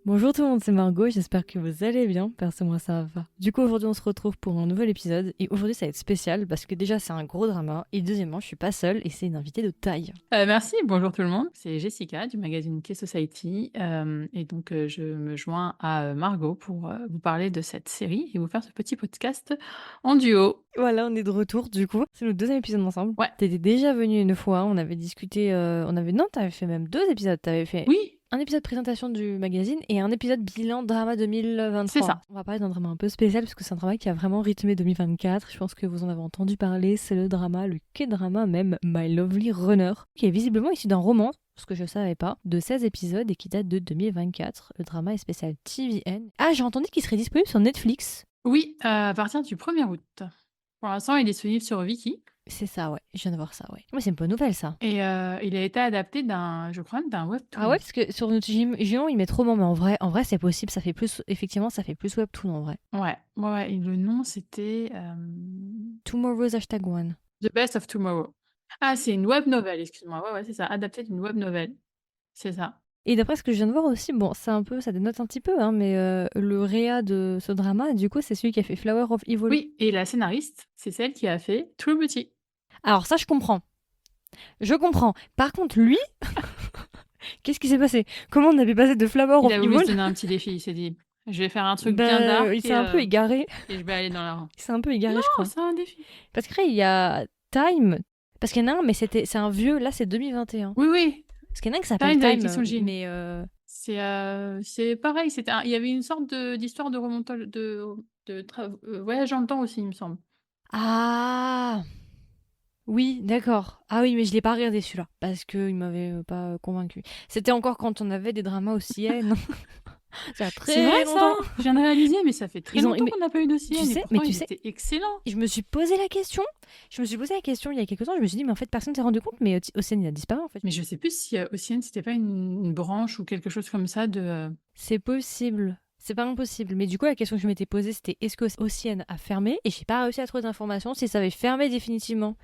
Bonjour tout le monde, c'est Margot, j'espère que vous allez bien, perso moi ça va. Du coup aujourd'hui on se retrouve pour un nouvel épisode et aujourd'hui ça va être spécial parce que déjà c'est un gros drama et deuxièmement je suis pas seule et c'est une invitée de taille. Merci, bonjour tout le monde. C'est Jessica du magazine K-Society, et donc je me joins à, Margot pour, vous parler de cette série et vous faire ce petit podcast en duo. Voilà, on est de retour du coup, c'est notre deuxième épisode ensemble. Ouais. T'étais déjà venue une fois, on avait discuté, non t'avais fait même deux épisodes, t'avais fait Oui, un épisode présentation du magazine et un épisode bilan drama c'est 2023. ça. On va parler d'un drama un peu spécial parce que c'est un drama qui a vraiment rythmé 2024. Je pense que vous en avez entendu parler. C'est le drama, le K-drama même, My Lovely Runner, qui est visiblement issu d'un roman, ce que je savais pas, de 16 épisodes et qui date de 2024. Le drama est spécial TVN. Ah, j'ai entendu qu'il serait disponible sur Netflix. Oui, à partir du 1er août. Pour l'instant, il est disponible sur Viki C'est ça, ouais. Je viens de voir ça, ouais. Ouais, c'est une bonne nouvelle, ça. et il a été adapté je crois, d'un Ah ouais, webtoon. parce que sur notre Géant, ils mettent roman, mais en vrai, c'est possible. Ça fait plus, effectivement, ça fait plus webtoon en vrai. Ouais et le nom c'était, Tomorrow's #1. The Best of Tomorrow. Ah, c'est une web novel, excuse-moi. Ouais, c'est ça, adapté d'une web novel. C'est ça. Et d'après ce que je viens de voir aussi, bon, c'est un peu, ça dénote un petit peu, hein, mais le réa de ce drama, du coup, c'est celui qui a fait Flower of Evil. Oui et la scénariste, c'est celle qui a fait True Beauty. Alors ça, je comprends. Je comprends. Par contre, lui, qu'est-ce qui s'est passé? Comment on avait passé de Flower Il of a voulu se Evil? donner un petit défi, il s'est dit: «Je vais faire un truc bien Ben, il dark s'est un peu égaré. et je vais aller dans la» Il s'est un peu égaré, je non, crois. c'est un défi. Parce qu'après, il y a Time. Parce qu'il y en a un, mais c'est un vieux, là, c'est 2021. Oui, oui, Parce qu'il y en a un qui s'appelle Time avec Time, Lee Sung-jin. mais... C'est pareil, il y avait une sorte d'histoire de remontage voyage dans le temps aussi, il me semble. Ah oui, d'accord. Ah oui, mais je l'ai pas regardé celui-là, parce qu'il m'avait pas convaincu. C'était encore quand on avait des dramas aussi haine. Ça a C'est vrai très ça! longtemps. Je viens de réaliser, mais ça fait très Ils ont longtemps mais qu'on n'a pas eu de tu CN et sais mais pourtant tu ils sais, étaient excellents. je me suis posé la question. Je me suis posé la question il y a quelque temps, je me suis dit: «Mais en fait, personne s'est rendu compte, mais Océane, il a disparu, en fait». Mais je sais plus si, Ocean c'était pas une branche ou quelque chose comme ça C'est possible. C'est pas impossible. Mais du coup, la question que je m'étais posée, c'était: «Est-ce que Océane a fermé?» Et j'ai pas réussi à trouver d'informations si ça avait fermé définitivement.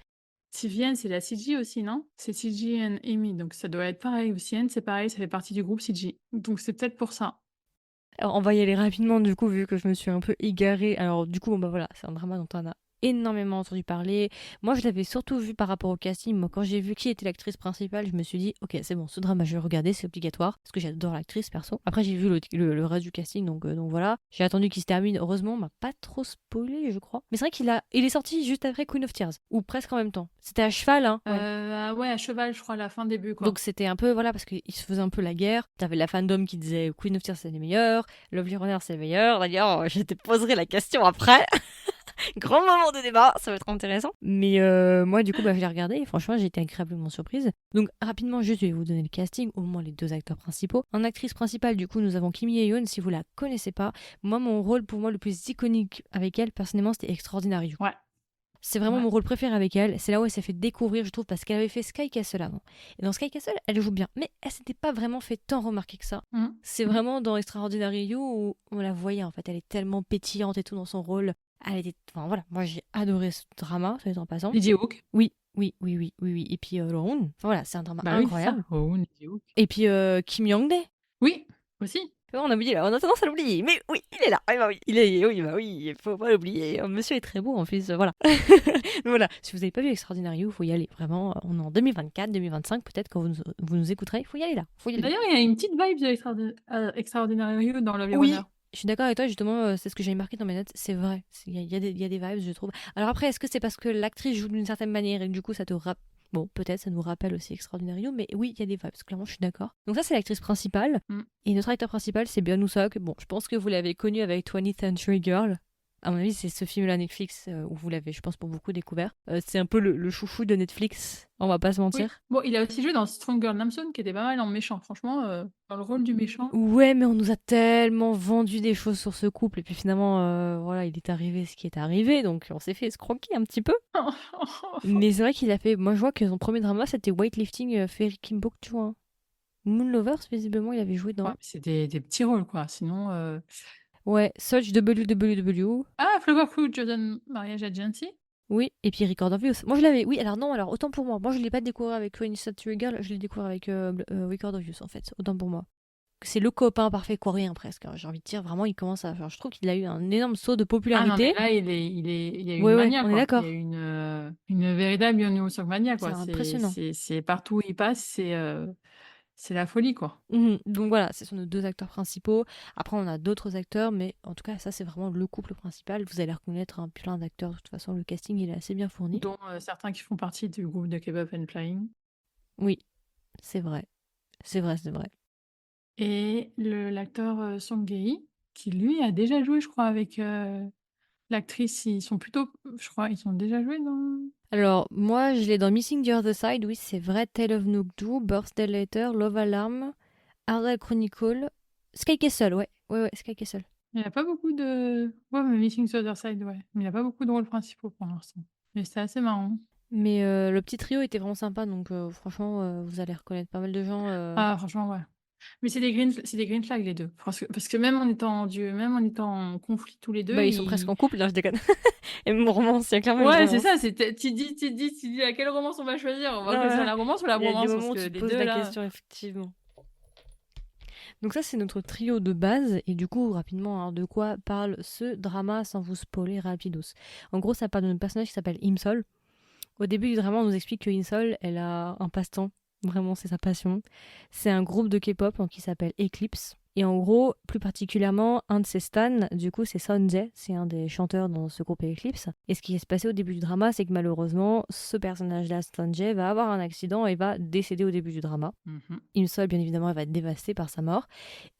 TVN, c'est la CG aussi, non? C'est CG and Amy, donc ça doit être pareil. OCN, c'est pareil, ça fait partie du groupe CG. Donc c'est peut-être pour ça. Alors, on va y aller rapidement, du coup, vu que je me suis un peu égarée. Alors, du coup, bon, bah voilà, c'est un drama dont on a énormément entendu parler. Moi, je l'avais surtout vu par rapport au casting. Moi, quand j'ai vu qui était l'actrice principale, je me suis dit, ok, c'est bon, ce drama, je vais regarder, c'est obligatoire. Parce que j'adore l'actrice, perso. Après, j'ai vu le reste du casting, donc voilà. J'ai attendu qu'il se termine. Heureusement, on m'a pas trop spoilé, je crois. Mais c'est vrai il est sorti juste après Queen of Tears. Ou presque en même temps. C'était à cheval, hein. Ouais. Ah ouais, à cheval, je crois, à la fin, début, Donc quoi. c'était un peu, voilà, parce qu'il se faisait un peu la guerre. T'avais la fandom qui disait Queen of Tears c'est les meilleurs, Lovely Runner c'est les meilleurs. D'ailleurs, je te poserai la question après. Grand moment de débat, ça va être intéressant. Mais moi, du coup, bah, je l'ai regardé et franchement, j'ai été agréablement surprise. Donc rapidement, juste, je vais vous donner le casting, au moins les deux acteurs principaux. En actrice principale, du coup, nous avons Kim Ye-yoon. Si vous la connaissez pas, moi, mon rôle, pour moi, le plus iconique avec elle, personnellement, c'était Extraordinary. Ouais, C'est vraiment ouais. mon rôle préféré avec elle. C'est là où elle s'est fait découvrir, je trouve, parce qu'elle avait fait Sky Castle avant. Et dans Sky Castle, elle joue bien. Mais elle s'était pas vraiment fait tant remarquer que ça. Mmh. C'est Mmh. vraiment dans Extraordinary You où on la voyait, en fait. Elle est tellement pétillante et tout dans son rôle. Elle était... Enfin, voilà. Moi, j'ai adoré ce drama, ça en passant. Lady Hook. Oui, oui, oui, oui, oui, oui. Et puis, Rowan. Enfin, voilà, c'est un drama Bah oui, c'est ça. incroyable. Oh, Lady Hook. Et puis, Kim Young-dae. Oui, aussi. On a oublié là, on a tendance à l'oublier. Mais oui, il est là. Ah, bah oui, il est, oui, bah oui, il faut pas l'oublier. Monsieur est très beau en plus, voilà. Voilà, si vous n'avez pas vu Extraordinary You, il faut y aller. Vraiment, on est en 2024, 2025, peut-être quand vous nous écouterez, il faut y aller là. Faut y aller. D'ailleurs, il y a une petite vibe de Extraordinary You dans Lovely Runner. Oui, je suis d'accord avec toi, justement, c'est ce que j'ai marqué dans mes notes, c'est vrai. Il y a des vibes, je trouve. Alors après, est-ce que c'est parce que l'actrice joue d'une certaine manière et que du coup ça te rappelle. Bon, peut-être ça nous rappelle aussi Extraordinary You, mais oui, il y a des vibes, clairement, je suis d'accord. Donc ça, c'est l'actrice principale. Mmh. Et notre acteur principal, c'est Byeon Sook. Bon, je pense que vous l'avez connu avec 20th Century Girl. À mon avis, c'est ce film-là Netflix où vous l'avez, je pense, pour beaucoup découvert. C'est un peu le chouchou de Netflix, on va pas se Oui. mentir. Bon, il a aussi joué dans Strong Girl Namsoon, qui était pas mal en méchant. Franchement, dans le rôle du méchant. Ouais, mais on nous a tellement vendu des choses sur ce couple, et puis finalement, voilà, il est arrivé ce qui est arrivé, donc on s'est fait escroquer un petit peu. Mais c'est vrai qu'il a fait. Moi, je vois que son premier drama, c'était Weightlifting Fairy Kim Bok Choon. Moon Lovers, visiblement, il avait joué Ouais, dans. c'est des petits rôles, quoi. Sinon, Ouais, Search WWW. ah, Flower Crew, Jordan Marriage Agency? Oui, et puis Record of Youth. Moi, je l'avais. Oui, alors non, alors autant pour moi. Moi, je l'ai pas découvert avec 20th Century Girl, je l'ai découvert avec Record of Youth, en fait. Autant pour moi. c'est le copain parfait coréen presque, hein. J'ai envie de dire vraiment, il commence à. Enfin, je trouve qu'il a eu un énorme saut de Ah non, mais popularité. là, il y a une Ouais, ouais, mania, on est quoi. Il y a d'accord. une véritable Yeon Suk mania, C'est quoi. impressionnant. C'est partout où il passe, c'est la folie, quoi. Donc voilà, ce sont nos deux acteurs principaux. Après, on a d'autres acteurs, mais en tout cas, ça, c'est vraiment le couple principal. Vous allez reconnaître plein d'acteurs. De toute façon, le casting, il est assez bien fourni. Dont certains qui font partie du groupe de K-pop and Flying. Oui, c'est vrai. C'est vrai, c'est vrai. Et l'acteur Song Gae, qui lui a déjà joué, je crois, avec l'actrice. Ils sont plutôt, je crois, ils ont déjà joué dans. Alors, moi, je l'ai dans Missing the Other Side, oui, c'est vrai. Tale of Nookdoo, Birthday Letter, Love Alarm, Argyle Chronicle, Sky Castle, ouais. Ouais, ouais, Sky Castle. Il n'y a pas beaucoup de. Ouais, mais Missing the Other Side, ouais. Mais il n'y a pas beaucoup de rôles principaux pour l'instant. Mais c'est assez marrant. Mais le petit trio était vraiment sympa, donc franchement, vous allez reconnaître pas mal de gens. Ah, franchement, ouais. Mais c'est des green flags, les deux. Parce que même en étant en conflit tous les deux, Bah, ils sont presque en couple, là, je déconne. Et une romance, il y a clairement une Ouais, c'est romance. ça. Tu dis à quelle romance on va choisir? On va choisir Ouais, la romance ou la il y a des bromance? Parce moments où que tu te les poses deux, la là. question, effectivement. Donc ça, c'est notre trio de base. Et du coup, rapidement, hein, de quoi parle ce drama sans vous spoiler rapidos. En gros, ça parle d'un personnage qui s'appelle Imsol. Au début du drama, on nous explique que Imsol, elle a un passe-temps. Vraiment, c'est sa passion. C'est un groupe de K-pop qui s'appelle Eclipse. Et en gros, plus particulièrement, un de ses stans, du coup, c'est Sunjae, c'est un des chanteurs dans ce groupe Eclipse. Et ce qui va se passer au début du drama, c'est que malheureusement, ce personnage-là, Sunjae, va avoir un accident et va décéder au début du drama. Mhm. Imsol, bien évidemment, elle va être dévastée par sa mort.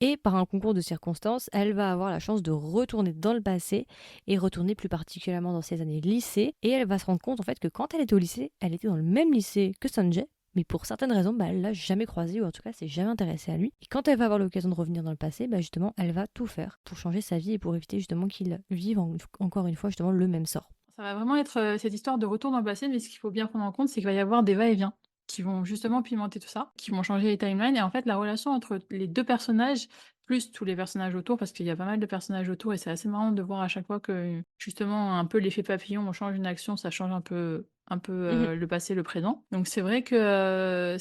Et par un concours de circonstances, elle va avoir la chance de retourner dans le passé et retourner plus particulièrement dans ses années de lycée. Et elle va se rendre compte en fait que quand elle était au lycée, elle était dans le même lycée que Sunjae. Mais pour certaines raisons, elle l'a jamais croisé ou en tout cas, s'est jamais intéressée à lui. Et quand elle va avoir l'occasion de revenir dans le passé, justement, elle va tout faire pour changer sa vie et pour éviter justement qu'il vive encore une fois justement le même sort. Ça va vraiment être cette histoire de retour dans le passé, mais ce qu'il faut bien prendre en compte, c'est qu'il va y avoir des va-et-vient qui vont justement pimenter tout ça, qui vont changer les timelines. Et en fait, la relation entre les deux personnages, plus tous les personnages autour, parce qu'il y a pas mal de personnages autour, et c'est assez marrant de voir à chaque fois que justement un peu l'effet papillon, on change une action, ça change un peu le passé, le présent. Donc c'est vrai que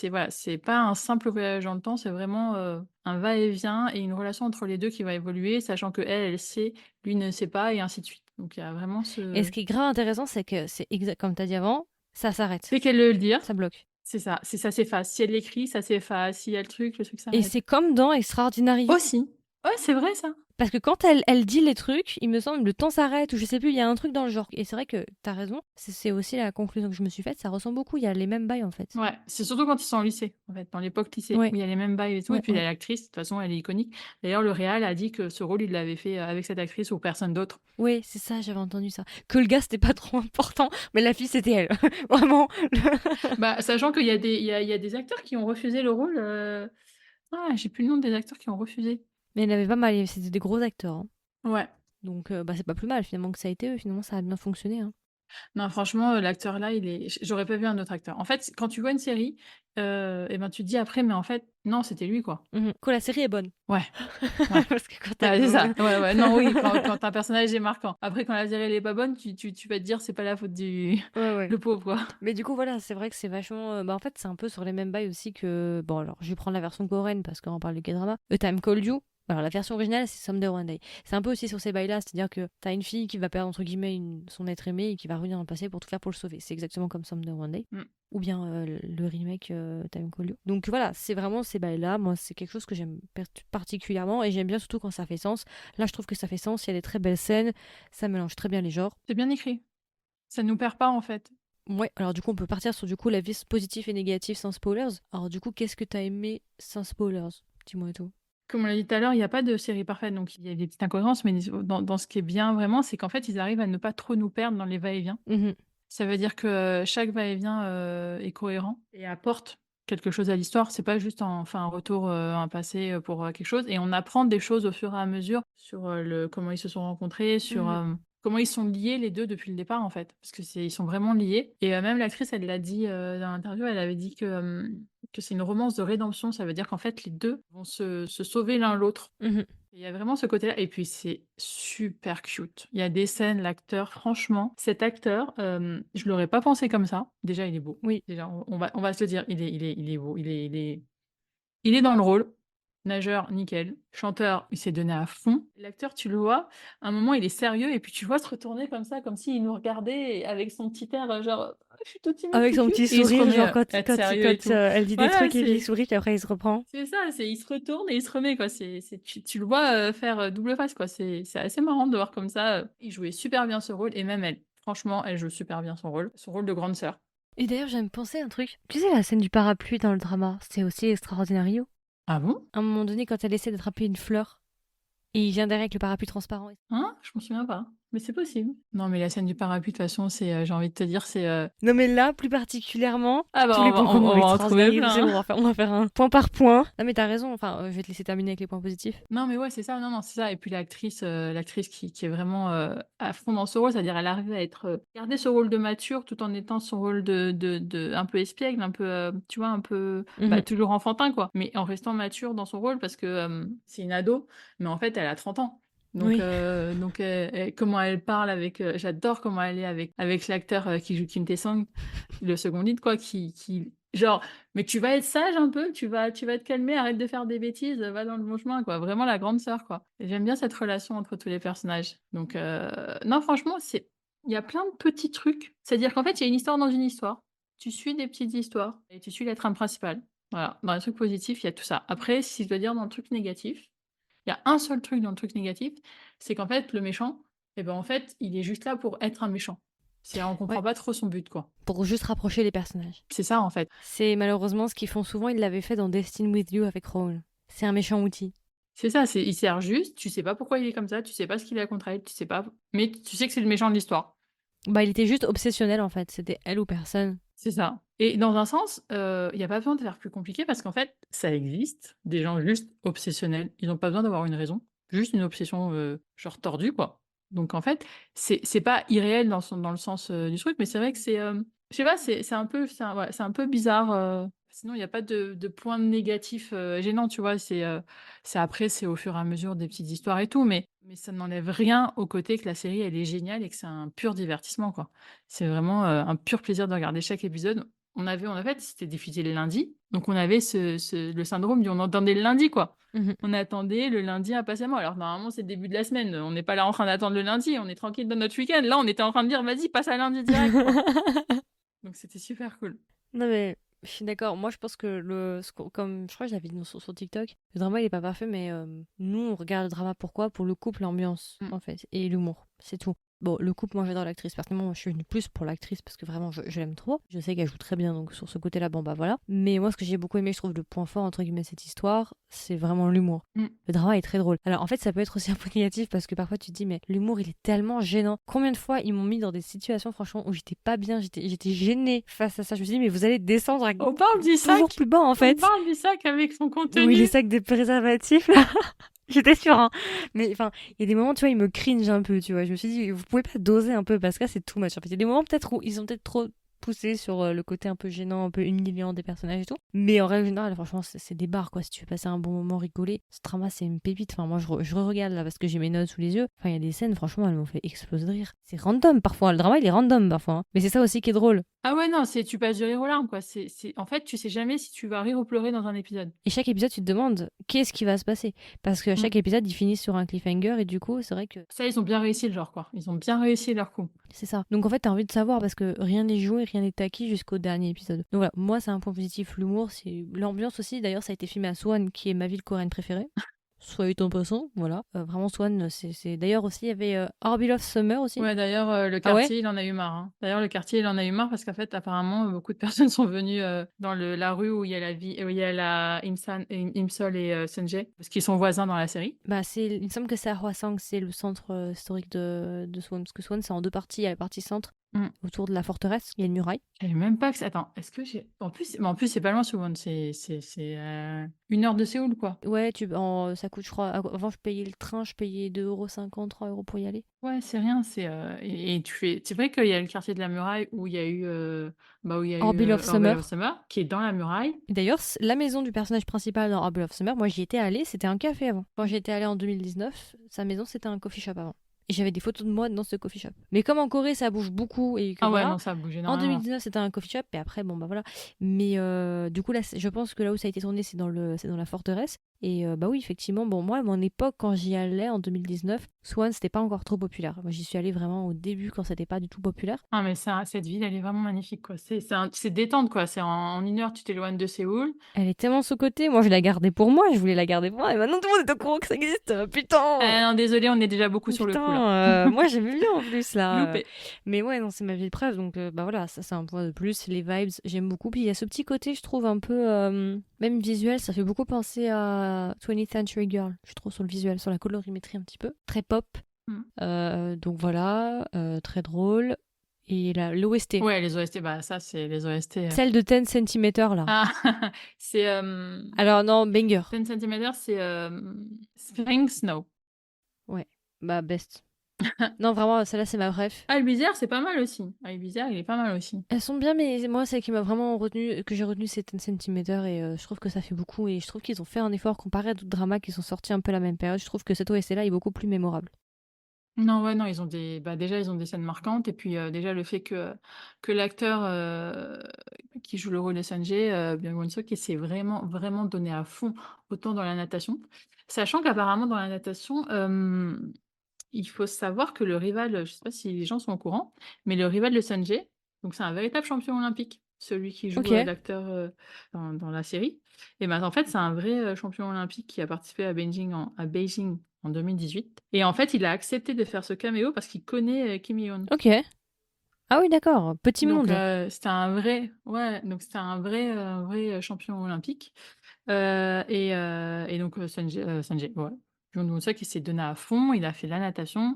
voilà, c'est pas un simple voyage dans le temps, c'est vraiment un va-et-vient et une relation entre les deux qui va évoluer, sachant que elle sait, lui ne sait pas, et ainsi de suite. Donc il y a vraiment Et ce. ce qui est grave intéressant, c'est que c'est exact comme tu as dit avant, ça s'arrête, Dès qu'elle le dire, ça bloque. ça s'efface. Si elle l'écrit, ça s'efface. S'il y a le truc Et s'arrête. c'est comme dans Extraordinary You. Aussi. Ouais, c'est vrai ça. Parce que quand elle dit les trucs, il me semble, le temps s'arrête, ou je sais plus, il y a un truc dans le genre. Et c'est vrai que t'as raison, c'est aussi la conclusion que je me suis faite, ça ressemble beaucoup, il y a les mêmes bails en fait. Ouais, c'est surtout quand ils sont au lycée, en fait, dans l'époque lycée, Ouais, où il y a les mêmes bails et tout. Et ouais, puis il y a ouais. l'actrice, de toute façon, elle est iconique. D'ailleurs, le réal a dit que ce rôle, il l'avait fait avec cette actrice ou personne d'autre. Ouais, c'est ça, j'avais entendu ça. Que le gars, c'était pas trop important, mais la fille, c'était elle. Vraiment. Bah, sachant qu'il y a il y a des acteurs qui ont refusé le rôle. Ah, j'ai plus le nom des acteurs qui ont refusé. Mais elle avait pas mal, c'était des gros acteurs, hein. Ouais. Donc, c'est pas plus mal finalement que ça a été eux, finalement, ça a bien fonctionné, hein. Non, franchement, l'acteur là, j'aurais pas vu un autre acteur. En fait, quand tu vois une série, et ben, tu te dis après, mais en fait, non, c'était lui, quoi. Quand la série est bonne. Ouais, ouais. Parce que quand Ouais, elle. c'est ça. Ouais, ouais. Non, oui, quand un personnage est marquant. Après, quand la série, elle est pas bonne, tu vas te dire, c'est pas la faute du Ouais, ouais. le pauvre, quoi. Mais du coup, voilà, c'est vrai que c'est vachement. En fait, c'est un peu sur les mêmes bails aussi que. Bon, alors, je vais prendre la version coréenne parce qu'on parle de K-drama. A Time Called You. Alors, la version originale, c'est Someday One Day. C'est un peu aussi sur ces bails-là, c'est-à-dire que t'as une fille qui va perdre, entre guillemets, son être aimé et qui va revenir dans le passé pour tout faire pour le sauver. C'est exactement comme Someday One Day. Mm. Ou bien le remake Time Called You. Donc voilà, c'est vraiment ces bails-là. Moi, c'est quelque chose que j'aime particulièrement et j'aime bien surtout quand ça fait sens. Là, je trouve que ça fait sens. Il y a des très belles scènes. Ça mélange très bien les genres. C'est bien écrit. Ça nous perd pas, en fait. Ouais, alors du coup, on peut partir sur du coup la vie positive et négative sans spoilers. Alors du coup, qu'est-ce que t'as aimé sans spoilers? Dis-moi tout. Comme on l'a dit tout à l'heure, il n'y a pas de série parfaite, donc il y a des petites incohérences, mais dans ce qui est bien vraiment, c'est qu'en fait, ils arrivent à ne pas trop nous perdre dans les va-et-vient. Mhm. Ça veut dire que chaque va-et-vient est cohérent et apporte quelque chose à l'histoire. C'est pas juste un retour, un passé pour quelque chose. Et on apprend des choses au fur et à mesure sur comment ils se sont rencontrés, sur Mhm. comment ils sont liés les deux depuis le départ en fait, parce que ils sont vraiment liés. Et même l'actrice, elle l'a dit dans l'interview, elle avait dit que c'est une romance de rédemption. Ça veut dire qu'en fait les deux vont se sauver l'un l'autre. Mhm. Il y a vraiment ce côté-là. Et puis, c'est super cute. Il y a des scènes, l'acteur, franchement, cet acteur, je l'aurais pas pensé comme ça. Déjà, il est beau. Oui. Déjà, on va se le dire, il est beau. Il est dans le rôle. Nageur, nickel. Chanteur, il s'est donné à fond. L'acteur, tu le vois, à un moment, il est sérieux et puis tu le vois se retourner comme ça, comme s'il nous regardait et avec son petit air, genre: «Ah, je suis tout timide, Avec tout son cute» petit et il se sourire, remet, genre à être sérieux et tout. elle dit des Voilà, trucs et puis il c'est sourit, puis après il se reprend. c'est ça, c'est il se retourne et il se remet, quoi. C'est tu le vois, faire, double face, quoi. C'est assez marrant de voir comme ça, il jouait super bien ce rôle et même elle. Franchement, elle joue super bien son rôle de grande sœur. Et d'ailleurs, j'aime penser un truc. Tu sais, la scène du parapluie dans le drama, c'est aussi extraordinaire. Ah bon? À un moment donné, quand elle essaie d'attraper une fleur, et il vient derrière avec le parapluie transparent. Hein? Je m'en souviens pas, mais c'est possible. Non, mais la scène du parapluie, de toute façon, c'est, j'ai envie de te dire, c'est, Non mais là, plus particulièrement, ah bah, tous les points communs on avec va en extraordinaire, trouver c'est bon, plein, hein. on va faire un point par point. Non mais t'as raison, enfin, je vais te laisser terminer avec les points positifs. Non, mais ouais, c'est ça, non, non, c'est ça et puis l'actrice qui est vraiment, à fond dans ce rôle, c'est-à-dire elle arrive à être, garder ce rôle de mature tout en étant son rôle de un peu espiègle, un peu, tu vois, un peu, bah, Mhm. toujours enfantin, quoi, mais en restant mature dans son rôle parce que, c'est une ado, mais en fait, elle a 30 ans. Oui. Donc comment elle parle avec, j'adore comment elle est avec l'acteur, qui joue Kim Tae-sung, le second lead, quoi, qui genre: «Mais tu vas être sage un peu, tu vas te calmer, arrête de faire des bêtises, va dans le bon chemin», quoi. Vraiment la grande sœur, quoi et j'aime bien cette relation entre tous les personnages. Non, franchement, il y a plein de petits trucs. C'est-à-dire qu'en fait, il y a une histoire dans une histoire. Tu suis des petites histoires et tu suis la trame principale. Voilà, dans les trucs positifs, il y a tout ça. Après, si je dois dire dans le truc négatif, il y a un seul truc dans le truc négatif, c'est qu'en fait, le méchant, et ben, en fait, il est juste là pour être un méchant. On Ouais, comprend pas trop son but, quoi. pour juste rapprocher les personnages. C'est ça, en fait. C'est malheureusement ce qu'ils font souvent, ils l'avaient fait dans Destined with You avec Raoul. C'est un méchant outil. C'est ça, il sert juste, tu sais pas pourquoi il est comme ça, tu sais pas ce qu'il a contre elle, tu sais pas mais tu sais que c'est le méchant de l'histoire. Bah, il était juste obsessionnel en fait, c'était elle ou personne. C'est ça et dans un sens, il y a pas besoin de faire plus compliqué parce qu'en fait, ça existe, des gens juste obsessionnels. Ils ont pas besoin d'avoir une raison, juste une obsession, genre tordue, quoi. Donc en fait, c'est pas irréel dans le sens, du truc, mais c'est vrai que je sais pas, c'est un peu bizarre, sinon il y a pas de point négatif, gênant, tu vois? C'est après, c'est au fur et à mesure des petites histoires et tout, mais ça n'enlève rien au côté que la série, elle est géniale et que c'est un pur divertissement, quoi. C'est vraiment, un pur plaisir de regarder chaque épisode. En fait, c'était diffusé le lundi, donc on avait le syndrome du on attendait le lundi, quoi. Mhm. On attendait le lundi impatiemment. Alors normalement, c'est le début de la semaine, on n'est pas là en train d'attendre le lundi, on est tranquille dans notre week-end. Là, on était en train de dire: «Vas-y, passe à lundi direct», quoi. Donc c'était super cool. Non mais je suis d'accord. Moi je pense que comme je crois que j'avais dit sur TikTok, le drama il est pas parfait, mais nous on regarde le drama pourquoi? Pour le couple, l'ambiance Mmh. en fait et l'humour, c'est tout. Bon, le couple, moi j'adore l'actrice. Personnellement, moi je suis venue plus pour l'actrice parce que vraiment je l'aime trop. Je sais qu'elle joue très bien, donc sur ce côté-là, bon bah voilà. Mais moi ce que j'ai beaucoup aimé, je trouve le point fort entre guillemets de cette histoire, c'est vraiment l'humour. Mmh. Le drama est très drôle. Alors en fait, ça peut être aussi un peu négatif parce que parfois tu te dis, mais l'humour il est tellement gênant. Combien de fois ils m'ont mis dans des situations, franchement, où j'étais pas bien, j'étais gênée face à ça. Je me suis dit, mais vous allez descendre On parle du toujours sac! plus bas en On fait. parle du sac avec son Oui, les contenu! sacs de préservatifs là. J'étais sûre, hein. Mais enfin, il y a des moments, tu vois, ils me cringe un peu, tu vois. Je me suis dit, vous pouvez pas doser un peu parce que là, c'est too much. En fait, il y a des moments peut-être où ils ont peut-être trop poussé sur le côté un peu gênant, un peu humiliant des personnages et tout. Mais en règle générale, franchement, c'est des barres, quoi. Si tu veux passer un bon moment, rigoler, ce drama, c'est une pépite. Enfin, moi, je re-regarde là parce que j'ai mes notes sous les yeux. Enfin, il y a des scènes, franchement, elles m'ont fait exploser de rire. C'est random parfois. Le drama, il est random parfois, hein. Mais c'est ça aussi qui est drôle. Ah ouais, non, tu passes du rire aux larmes, quoi. En fait, tu sais jamais si tu vas rire ou pleurer dans un épisode. Et chaque épisode, tu te demandes qu'est-ce qui va se passer. Parce qu'à Mmh. chaque épisode, ils finissent sur un cliffhanger et du coup, c'est vrai que Ça, ils ont bien réussi le genre, quoi. Ils ont bien réussi leur coup. c'est ça. Donc en fait, t'as envie de savoir parce que rien n'est joué, rien n'est acquis jusqu'au dernier épisode. Donc voilà, moi, c'est un point positif. L'humour, c'est l'ambiance aussi. D'ailleurs, ça a été filmé à Swan, qui est ma ville coréenne préférée. Soit en passant, voilà. Vraiment, Swan, c'est. D'ailleurs aussi, il y avait Orbill of Summer aussi. Ouais, d'ailleurs, le Ah ouais? quartier, il en a eu marre, hein. D'ailleurs, le quartier, il en a eu marre parce qu'en fait, apparemment, beaucoup de personnes sont venues, dans la rue où il y a où il y a la Imsol et Sunjae, parce qu'ils sont voisins dans la série. Bah, il me semble que c'est à Hwasong, c'est le centre historique de Swan. Parce que Swan, c'est en deux parties. Il y a la partie centre, Mmh. autour de la forteresse, il y a une muraille. Je savais même pas que attends, est-ce que j'ai en plus, c'est pas loin Suwon, c'est, 1 heure de Séoul, quoi. Ouais, ça coûte, je crois. Avant, je payais le train, je payais 2,50 €, 3 € pour y aller. Ouais, c'est rien, c'est vrai qu'il y a le quartier de la muraille où il y a eu, Orbill of Orwell of Summer. Summer, qui est dans la muraille. Et d'ailleurs, la maison du personnage principal dans Orbill of Summer, moi j'y étais allée, c'était un café avant. Quand j'y étais allée en 2019, sa maison c'était un coffee shop avant. Et j'avais des photos de moi dans ce coffee shop. Mais comme en Corée ça bouge beaucoup et que Ah ouais, voilà, non, ça bouge en énormément. 2019 c'était un coffee shop et après bon bah voilà. Mais du coup là, je pense que là où ça a été tourné c'est dans la forteresse. Et bah oui, effectivement, bon, moi, à mon époque, quand j'y allais en 2019, Swan, c'était pas encore trop populaire. Moi, j'y suis allée vraiment au début quand c'était pas du tout populaire. Ah, mais cette ville, elle est vraiment magnifique, quoi. C'est détente, quoi. C'est en 1 heure, tu t'éloignes de Séoul. Elle est tellement sous-cotée. Moi, je la gardais pour moi. Je voulais la garder pour moi. Et maintenant, tout le monde est au courant que ça existe. Putain! Non, désolé, on est déjà beaucoup sur le coup, là. Putain, moi j'aimais bien en plus là. Loupé. Mais ouais, non, c'est ma vie de preuve, donc bah voilà, ça c'est un point de plus. Les vibes, j'aime beaucoup. Puis il y a ce petit côté, je trouve, un peu, même visuel, ça fait beaucoup penser à 20th Century Girl, je trouve, sur le visuel, sur la colorimétrie un petit peu. Très pop. Mm. Donc voilà, très drôle. Et l'OST. Ouais, les OST, bah ça, c'est les OST. Celle de 10 cm là. Ah, c'est Alors non, banger. 10 cm, c'est Spring Snow. Ouais, bah best. Non, vraiment, celle-là c'est ma bref. Ah, Ibiza, c'est pas mal aussi. Ah, Ibiza, il est pas mal aussi. Elles sont bien, mais moi, celle qui m'a vraiment retenu, que j'ai retenu, c'est 10 cm. Et je trouve que ça fait beaucoup. Et je trouve qu'ils ont fait un effort comparé à d'autres dramas qui sont sortis un peu la même période. Je trouve que cette OST-là est beaucoup plus mémorable. Non, ouais, non, ils ont déjà, ils ont des scènes marquantes. Et puis, déjà, le fait que l'acteur qui joue le rôle de Sanjay, Byung Won-suk, il s'est vraiment, vraiment donné à fond, autant dans la natation. Sachant qu'apparemment, dans la natation, il faut savoir que le rival, je sais pas si les gens sont au courant, mais le rival de Sanjay, donc c'est un véritable champion olympique, celui qui joue Ok. l'acteur dans la série. Et ben en fait, c'est un vrai champion olympique qui a participé à Beijing en 2018. Et en fait, il a accepté de faire ce caméo parce qu'il connaît Kim Hee-yeon. Ok. Ah oui, d'accord. Petit Donc monde. c'était un vrai, ouais, donc c'était un vrai champion olympique. Et donc Sanjay, ouais. John Woo-suk, il s'est donné à fond, il a fait la natation,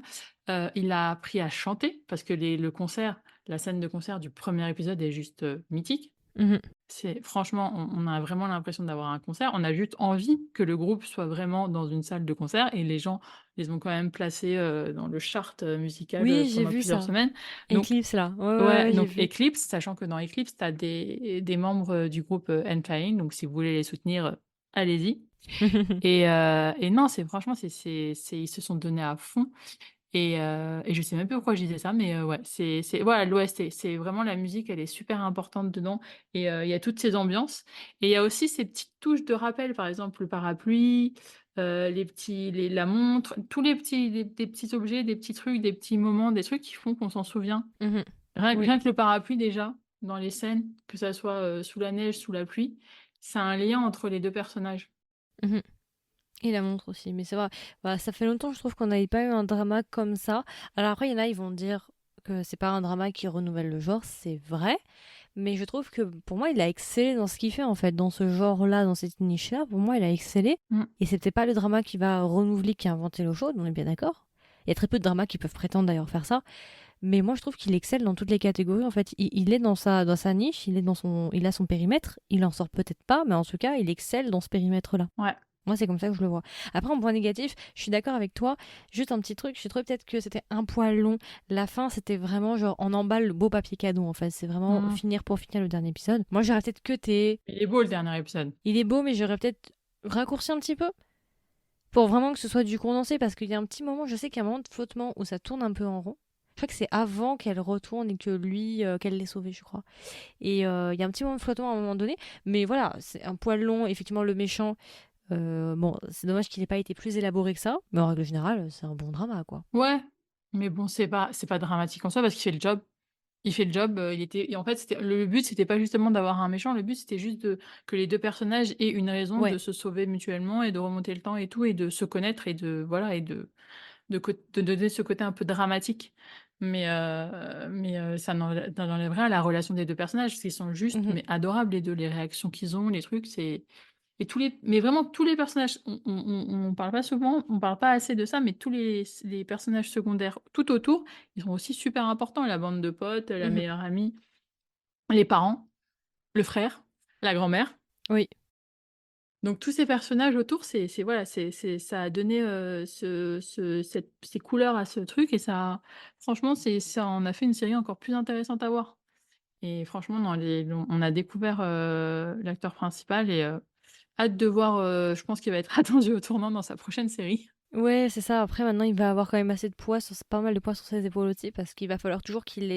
il a appris à chanter parce que le concert, la scène de concert du premier épisode est juste mythique. Mhm. C'est franchement, on a vraiment l'impression d'avoir un concert. On a juste envie que le groupe soit vraiment dans une salle de concert et les gens les ont quand même placés dans le chart musical Oui, j'ai pendant vu plusieurs ça. semaines. Donc, Eclipse là. Ouais, ouais, ouais, ouais, j'ai donc vu. Eclipse, sachant que dans Eclipse, tu as des membres du groupe N-Flying, donc si vous voulez les soutenir, allez-y. Et non, franchement, ils se sont donnés à fond. Et je sais même plus pourquoi je disais ça, mais ouais, voilà, l'OST, c'est vraiment la musique, elle est super importante dedans. Et il y a toutes ces ambiances. Et il y a aussi ces petites touches de rappel, par exemple le parapluie, la montre, tous des petits objets, des petits trucs, des petits moments, des trucs qui font qu'on s'en souvient. Mhm. Rien, Oui. rien que le parapluie déjà, dans les scènes, que ça soit sous la neige, sous la pluie, c'est un lien entre les deux personnages. Mhm. Et la montre aussi. Mais c'est vrai, bah, ça fait longtemps, je trouve qu'on n'avait pas eu un drama comme ça. Alors après, il y en a, ils vont dire que c'est pas un drama qui renouvelle le genre, c'est vrai. Mais je trouve que pour moi, il a excellé dans ce qu'il fait en fait, dans ce genre-là, dans cette niche-là. Pour moi, il a excellé. Mm. Et c'était pas le drama qui va renouveler, qui a inventé l'eau chaude, on est bien d'accord. Il y a très peu de dramas qui peuvent prétendre d'ailleurs faire ça. Mais moi, je trouve qu'il excelle dans toutes les catégories. En fait, il est dans sa niche, il a son périmètre. Il en sort peut-être pas, mais en tout cas, il excelle dans ce périmètre-là. Ouais. Moi, c'est comme ça que je le vois. Après, en point négatif, je suis d'accord avec toi. Juste un petit truc, je trouvais peut-être que c'était un poil long. La fin, c'était vraiment genre, on emballe le beau papier cadeau, en fait. C'est vraiment Mm. finir pour finir le dernier épisode. Moi, j'aurais peut-être cuté. Il est beau le dernier épisode. Il est beau, mais j'aurais peut-être raccourci un petit peu. Pour vraiment que ce soit du condensé, parce qu'il y a un petit moment, je sais qu'il y a un moment de flottement où ça tourne un peu en rond. Je crois que c'est avant qu'elle retourne et que lui, qu'elle l'ait sauvé, je crois. Et il y a un petit moment de flottement à un moment donné. Mais voilà, c'est un poil long. Effectivement, le méchant. Bon, c'est dommage qu'il n'ait pas été plus élaboré que ça, mais en règle générale, c'est un bon drama, quoi. Ouais, mais bon, c'est pas dramatique en soi parce qu'il fait le job. Il fait le job, et en fait, le but, c'était pas justement d'avoir un méchant, le but, c'était juste que les 2 personnages aient une raison Ouais. de se sauver mutuellement et de remonter le temps et tout et de se connaître et de voilà et de donner ce côté un peu dramatique. Mais ça n'enlève rien à la relation des 2 personnages, parce qu'ils sont juste, Mhm. mais adorables les 2, les réactions qu'ils ont, les trucs, c'est et mais vraiment tous les personnages, on parle pas souvent, on parle pas assez de ça, mais tous les personnages secondaires tout autour, ils sont aussi super importants. La bande de potes, la Mhm. meilleure amie, les parents, le frère, la grand-mère. Oui. Donc tous ces personnages autour, voilà, ça a donné ces couleurs à ce truc et ça, franchement, ça en a fait une série encore plus intéressante à voir. Et franchement, on a découvert l'acteur principal et hâte de voir, je pense qu'il va être attendu au tournant dans sa prochaine série. Ouais, c'est ça. Après, maintenant, il va avoir quand même assez de poids, pas mal de poids sur ses épaules aussi, parce qu'il va falloir toujours qu'il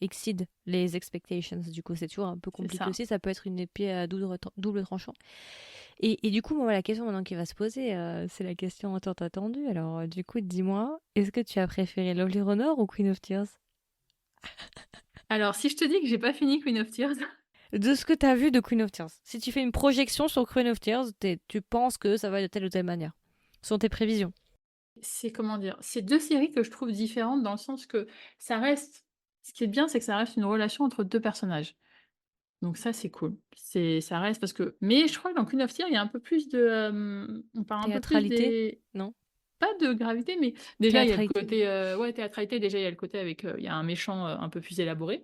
exceed les expectations. Du coup, c'est toujours un peu C'est compliqué ça. aussi. Ça peut être une épée à double tranchant. Et du coup, moi, la question maintenant qui va se poser, c'est la question tant attendue. Alors, du coup, dis-moi, est-ce que tu as préféré Lovely Runner ou Queen of Tears? Alors, si je te dis que j'ai pas fini Queen of Tears, De ce que tu as vu de Queen of Tears. Si tu fais une projection sur Queen of Tears, tu penses que ça va de telle ou telle manière. Ce sont tes prévisions. c'est comment dire? C'est 2 séries que je trouve différentes dans le sens que ça reste ce qui est bien, c'est que ça reste une relation entre 2 personnages. Donc ça, c'est cool. Ça reste parce que mais je crois que dans Queen of Tears, il y a un peu plus de, on parle un peu plus Théâtralité? des Non? pas de gravité, mais déjà il y a le Théâtralité. côté, ouais, théâtralité, déjà il y a le côté avec, il y a un méchant, un peu plus élaboré,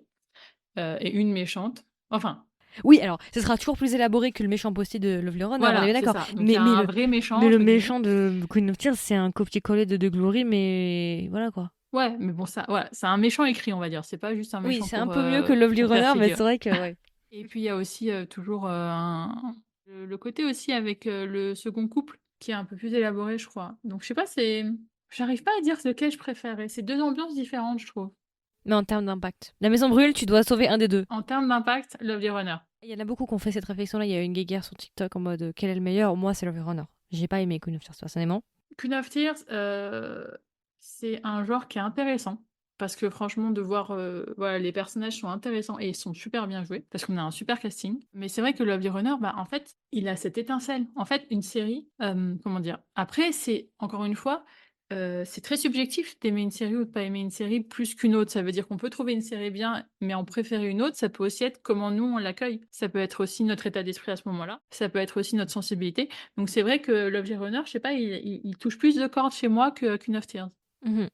et une méchante. Enfin, Oui, alors, ce sera toujours plus élaboré que le méchant posté de Lovely Runner, on est voilà, bien c'est d'accord. ça. Donc il y Mais, a mais, un le, vrai méchant mais le entre guillemets. méchant de Queen of Tears, c'est un copier-coller de The Glory, mais voilà quoi. Ouais, mais bon ça voilà, c'est un méchant écrit, on va dire. C'est pas juste un Oui, méchant c'est un peu mieux que Lovely pour faire Runner, mais c'est figure. vrai que, ouais. Et puis il y a aussi, toujours, le côté aussi avec, le second couple qui est un peu plus élaboré, je crois. Donc je sais pas, j'arrive pas à dire lequel je préférais. C'est 2 ambiances différentes, je trouve. Mais en termes d'impact. La maison brûle, tu dois sauver un des deux. En termes d'impact, Lovely Runner. Il y en a beaucoup qui ont fait cette réflexion-là. Il y a eu une guéguerre sur TikTok en mode quel est le meilleur. Moi, c'est Lovely Runner. J'ai pas aimé Queen of Tears personnellement. Queen of Tears, c'est un genre qui est intéressant parce que franchement de voir, voilà, les personnages sont intéressants et ils sont super bien joués parce qu'on a un super casting. Mais c'est vrai que Lovely Runner, bah, en fait, il a cette étincelle. En fait, une série, comment dire? Après c'est encore une fois, c'est très subjectif d'aimer une série ou de pas aimer une série plus qu'une autre. Ça veut dire qu'on peut trouver une série bien, mais en préférer une autre. Ça peut aussi être comment nous on l'accueille. Ça peut être aussi notre état d'esprit à ce moment-là. Ça peut être aussi notre sensibilité. Donc c'est vrai que Lovely Runner, je sais pas, il touche plus de cordes chez moi que Queen of Tears.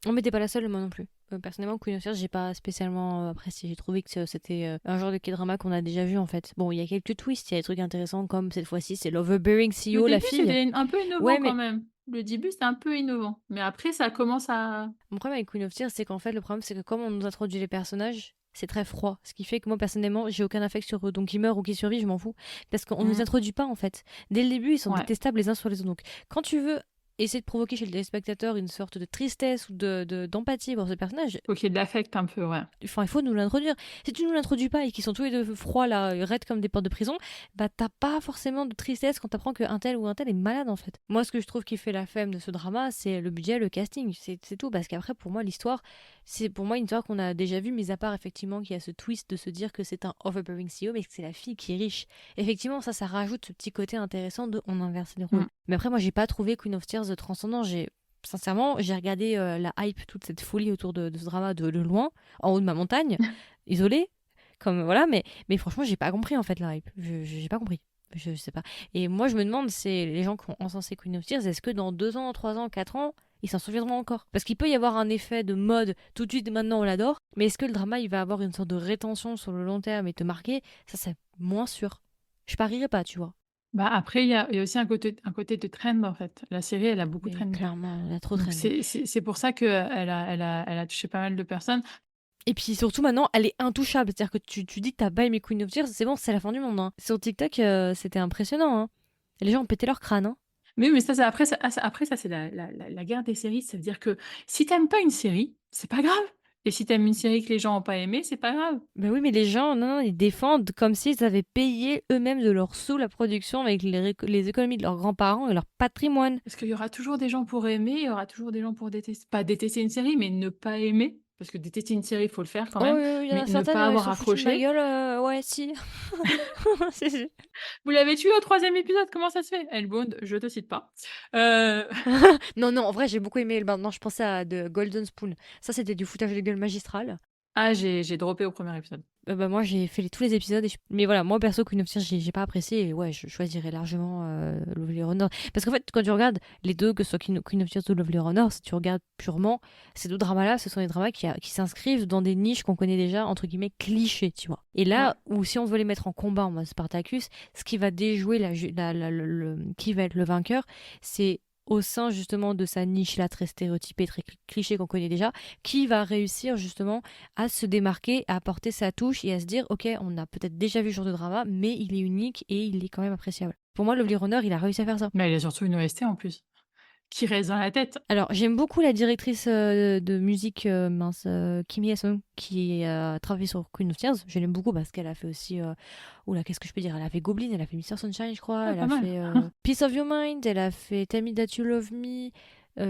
Oh, mais t'es pas la seule, moi non plus. Personnellement, Queen of Tears, j'ai pas spécialement apprécié. J'ai trouvé que c'était un genre de K-drama qu'on a déjà vu en fait. Bon, il y a quelques twists, il y a des trucs intéressants comme cette fois-ci, c'est l'Overbearing Le CEO, la début, fille. c'était un peu innovant Ouais, quand mais même. Le début, c'était un peu innovant. Mais après, ça commence à mon problème avec Queen of Tears, c'est qu'en fait, le problème, c'est que comme on nous introduit les personnages, c'est très froid. Ce qui fait que moi, personnellement, j'ai aucun affect sur eux. Donc, ils meurent ou qu'ils survivent, je m'en fous. Parce qu'on nous mmh, introduit pas, en fait. Dès le début, ils sont ouais. détestables les uns sur les autres. Donc, quand tu veux essayer de provoquer chez le téléspectateur une sorte de tristesse ou d'empathie pour ce personnage, Faut qu'il y ait de l'affect un peu, ouais. enfin, il faut nous l'introduire. Si tu nous l'introduis pas et qu'ils sont tous les deux froids, là, raides comme des portes de prison, bah t'as pas forcément de tristesse quand t'apprends qu'un tel ou un tel est malade, en fait. Moi, ce que je trouve qui fait la femme de ce drama, c'est le budget, le casting. C'est tout. Parce qu'après, pour moi, l'histoire, c'est pour moi une histoire qu'on a déjà vue, mis à part, effectivement, qu'il y a ce twist de se dire que c'est un overbearing CEO, mais que c'est la fille qui est riche. Effectivement, ça rajoute ce petit côté intéressant de on inverse les rôles. Mmh. Mais après, moi, j'ai pas trouvé Queen of Tears transcendant. Sincèrement, j'ai regardé la hype, toute cette folie autour de ce drama de loin, en haut de ma montagne, isolée, comme voilà, mais franchement, j'ai pas compris en fait la hype. J'ai pas compris. Je sais pas. Et moi, je me demande, c'est les gens qui ont encensé Queen of Tears, est-ce que dans 2 ans, 3 ans, 4 ans, ils s'en souviendront encore? Parce qu'il peut y avoir un effet de mode, tout de suite, maintenant on l'adore, mais est-ce que le drama, il va avoir une sorte de rétention sur le long terme et te marquer? Ça, c'est moins sûr. Je parierais pas, tu vois. Bah, après, il y a aussi un côté de trend, en fait. La série, elle a beaucoup Mais trend. clairement, il y a trop Donc traîné. c'est pour ça qu'elle a touché pas mal de personnes. Et puis surtout maintenant, elle est intouchable. C'est-à-dire que tu dis que t'as pas aimé Queen of Tears, c'est bon, c'est la fin du monde. Hein. Sur TikTok, c'était impressionnant. Hein. Les gens ont pété leur crâne. Hein. Mais ça, après ça, c'est la guerre des séries. Ça veut dire que si t'aimes pas une série, c'est pas grave. Et si t'aimes une série que les gens ont pas aimé, c'est pas grave. Ben oui, mais les gens, non, ils défendent comme s'ils avaient payé eux-mêmes de leur sous la production avec les économies de leurs grands-parents et leur patrimoine. Parce qu'il y aura toujours des gens pour aimer, il y aura toujours des gens pour détester. Pas détester une série, mais ne pas aimer. Parce que détester une série, il faut le faire quand Oh, même. il y en Mais a ne certaines, pas ils avoir sont foutus de ma accroché. gueule. Ouais, si. Si, si. Vous l'avez tué au troisième épisode, comment ça se fait? Hellbound, je te cite pas. Euh, Non, non, en vrai, j'ai beaucoup aimé. Maintenant, je pensais à The Golden Spoon. Ça, c'était du foutage de gueule magistral. Ah, j'ai droppé au premier épisode. Bah, moi j'ai fait tous les épisodes mais voilà, moi perso Queen of Tears j'ai pas apprécié et ouais je choisirais largement Lovely Runner parce qu'en fait quand tu regardes les deux, que ce soit Queen of Tears ou Lovely Runner, si tu regardes purement ces deux dramas là, ce sont des dramas qui s'inscrivent dans des niches qu'on connaît déjà, entre guillemets clichés, tu vois. Et Ouais. là où si on veut les mettre en combat en mode Spartacus, ce qui va déjouer qui va être le vainqueur, c'est au sein justement de sa niche là très stéréotypée, très cliché qu'on connaît déjà, qui va réussir justement à se démarquer, à apporter sa touche et à se dire ok, on a peut-être déjà vu ce genre de drama, mais il est unique et il est quand même appréciable. Pour moi, Lovely Runner, il a réussi à faire ça. Mais il y a surtout une OST en plus. qui reste dans la tête. Alors, j'aime beaucoup la directrice de musique, Kim Hye-sung, qui a travaillé sur Queen of Tears. Je l'aime beaucoup parce qu'elle a fait aussi... Oula, qu'est-ce que je peux dire? Elle a fait Goblin, elle a fait Mr. Sunshine, je crois. Ouais, Elle pas a mal. fait Peace of Your Mind, elle a fait Tell Me That You Love Me,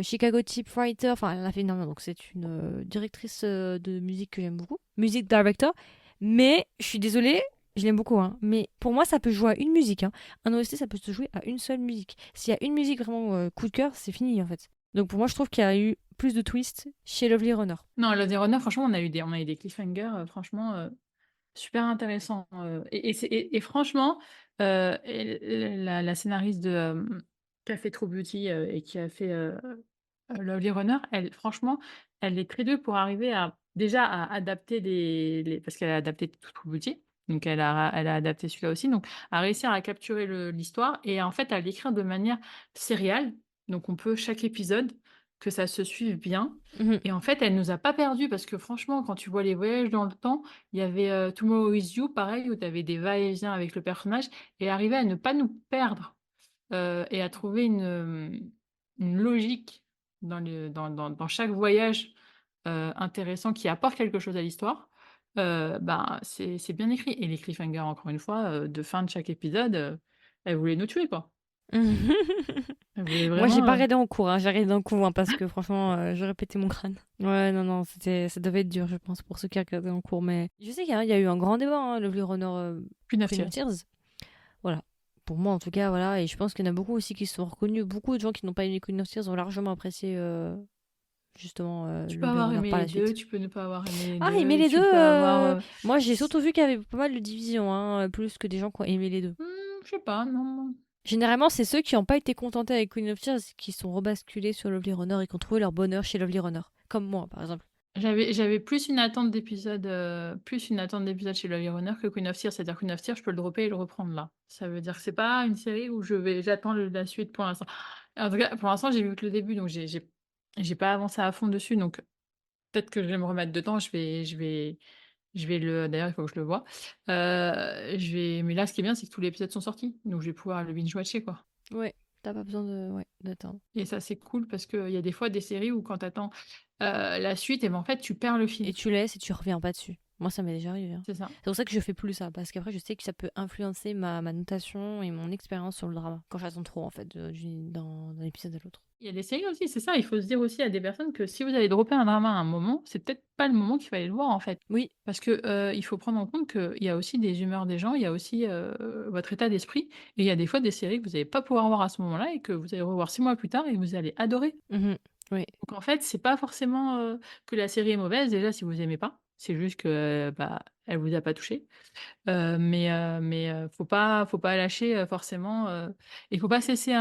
Chicago Typewriter. Enfin, elle en a fait énormément. Donc, c'est une directrice de musique que j'aime beaucoup. Music director. Mais, je suis désolée, je l'aime beaucoup, hein. Mais pour moi, ça peut jouer à une musique, hein. Un OST, ça peut se jouer à une seule musique. S'il y a une musique vraiment coup de cœur, c'est fini, en fait. Donc pour moi, je trouve qu'il y a eu plus de twists chez Lovely Runner. Non, Love the Runner, franchement, on a eu des cliffhangers, franchement, super intéressants. Et franchement, la scénariste qui a fait True Beauty et qui a fait Lovely Runner, elle, franchement, elle est très douée pour arriver à déjà à adapter parce qu'elle a adapté True Beauty, donc elle a adapté celui-là aussi, donc à réussir à capturer l'histoire et en fait à l'écrire de manière sérielle. Donc on peut chaque épisode que ça se suive bien. Mhm. Et en fait, elle nous a pas perdus parce que franchement, quand tu vois les voyages dans le temps, il y avait Tomorrow is You, pareil, où tu avais des va-et-vient avec le personnage et arriver à ne pas nous perdre et à trouver une logique dans chaque voyage intéressant qui apporte quelque chose à l'histoire, ben, c'est bien écrit. Et les cliffhangers, encore une fois, de fin de chaque épisode, elle voulait nous tuer, quoi. Elle voulait Moi, j'ai vraiment. pas regardé en cours, hein. J'ai regardé en cours hein, parce que franchement, j'aurais pété mon crâne. Ouais, non, non, ça devait être dur, je pense, pour ceux qui regardaient en cours. Mais je sais qu'il y a eu un grand débat, hein, Lovely Runner, Queen of Queen of Tears. Tears. Voilà. Pour moi, en tout cas, voilà. Et je pense qu'il y en a beaucoup aussi qui se sont reconnus. Beaucoup de gens qui n'ont pas aimé Queen of Tears ont largement apprécié justement Tu peux Lovely avoir Runner aimé par les la deux, suite. tu peux ne pas avoir aimé les Ah, aimer deux, les tu deux peux avoir. moi, j'ai surtout vu qu'il y avait pas mal de divisions, hein, plus que des gens qui ont aimé les deux. Je sais pas, non. Généralement, c'est ceux qui n'ont pas été contentés avec Queen of Tears qui sont rebasculés sur Lovely Runner et qui ont trouvé leur bonheur chez Lovely Runner. Comme moi, par exemple. J'avais plus une attente d'épisode chez Lovely Runner que Queen of Tears. C'est-à-dire Queen of Tears, je peux le dropper et le reprendre là. Ça veut dire que c'est pas une série où j'attends la suite pour l'instant. En tout cas, pour l'instant, j'ai vu que le début, donc j'ai pas avancé à fond dessus. Donc peut-être que je vais me remettre dedans. D'ailleurs, il faut que je le voie. Mais là, ce qui est bien, c'est que tous les épisodes sont sortis. Donc je vais pouvoir le binge-watcher, quoi. Ouais, t'as pas besoin d'attendre. Et ça, c'est cool parce qu'il y a des fois des séries où quand t'attends la suite, et ben en fait, tu perds le fil. Et tu laisses et tu reviens pas dessus. Moi, ça m'est déjà arrivé, hein. C'est ça. C'est pour ça que je fais plus ça, parce qu'après, je sais que ça peut influencer ma notation et mon expérience sur le drama, quand j'attends trop, en fait, d'un épisode à l'autre. Il y a des séries aussi, c'est ça. Il faut se dire aussi à des personnes que si vous avez droppé un drama à un moment, c'est peut-être pas le moment qu'il fallait le voir, en fait. Oui. Parce que il faut prendre en compte qu'il y a aussi des humeurs des gens, il y a aussi votre état d'esprit. Et il y a des fois des séries que vous n'allez pas pouvoir voir à ce moment-là et que vous allez revoir 6 mois plus tard et vous allez adorer. Mhm. Oui. Donc en fait, c'est pas forcément que la série est mauvaise, déjà si vous aimez pas. C'est juste que bah, elle vous a pas touché. Mais faut pas lâcher, forcément, il faut pas se laisser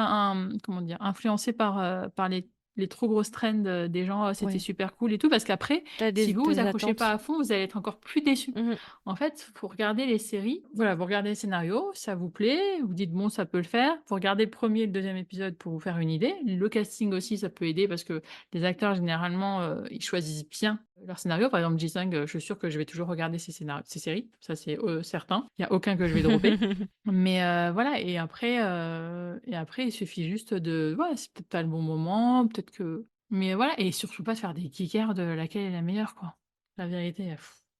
comment dire? Influencer par les trop grosses trends, des gens: «Oh, c'était Ouais. super cool et tout», parce qu'après, T'as si vous des accrochez pas attentes. à fond, vous allez être encore plus déçus. Mhm. En fait, faut regarder les séries, voilà, vous regardez le scénario, ça vous plaît, vous dites: «Bon, ça peut le faire». Vous regardez le 1er et le 2e épisode pour vous faire une idée. Le casting aussi, ça peut aider parce que les acteurs généralement, ils choisissent bien leur scénario. Par exemple, Ji-Sung, je suis sûre que je vais toujours regarder ses séries, ça c'est, certain. Il y a aucun que je vais dropper. Mais voilà et après il suffit juste de voilà, c'est peut-être pas le bon moment, peut-être que mais voilà et surtout pas de faire des guéguerres de laquelle est la meilleure, quoi. La vérité,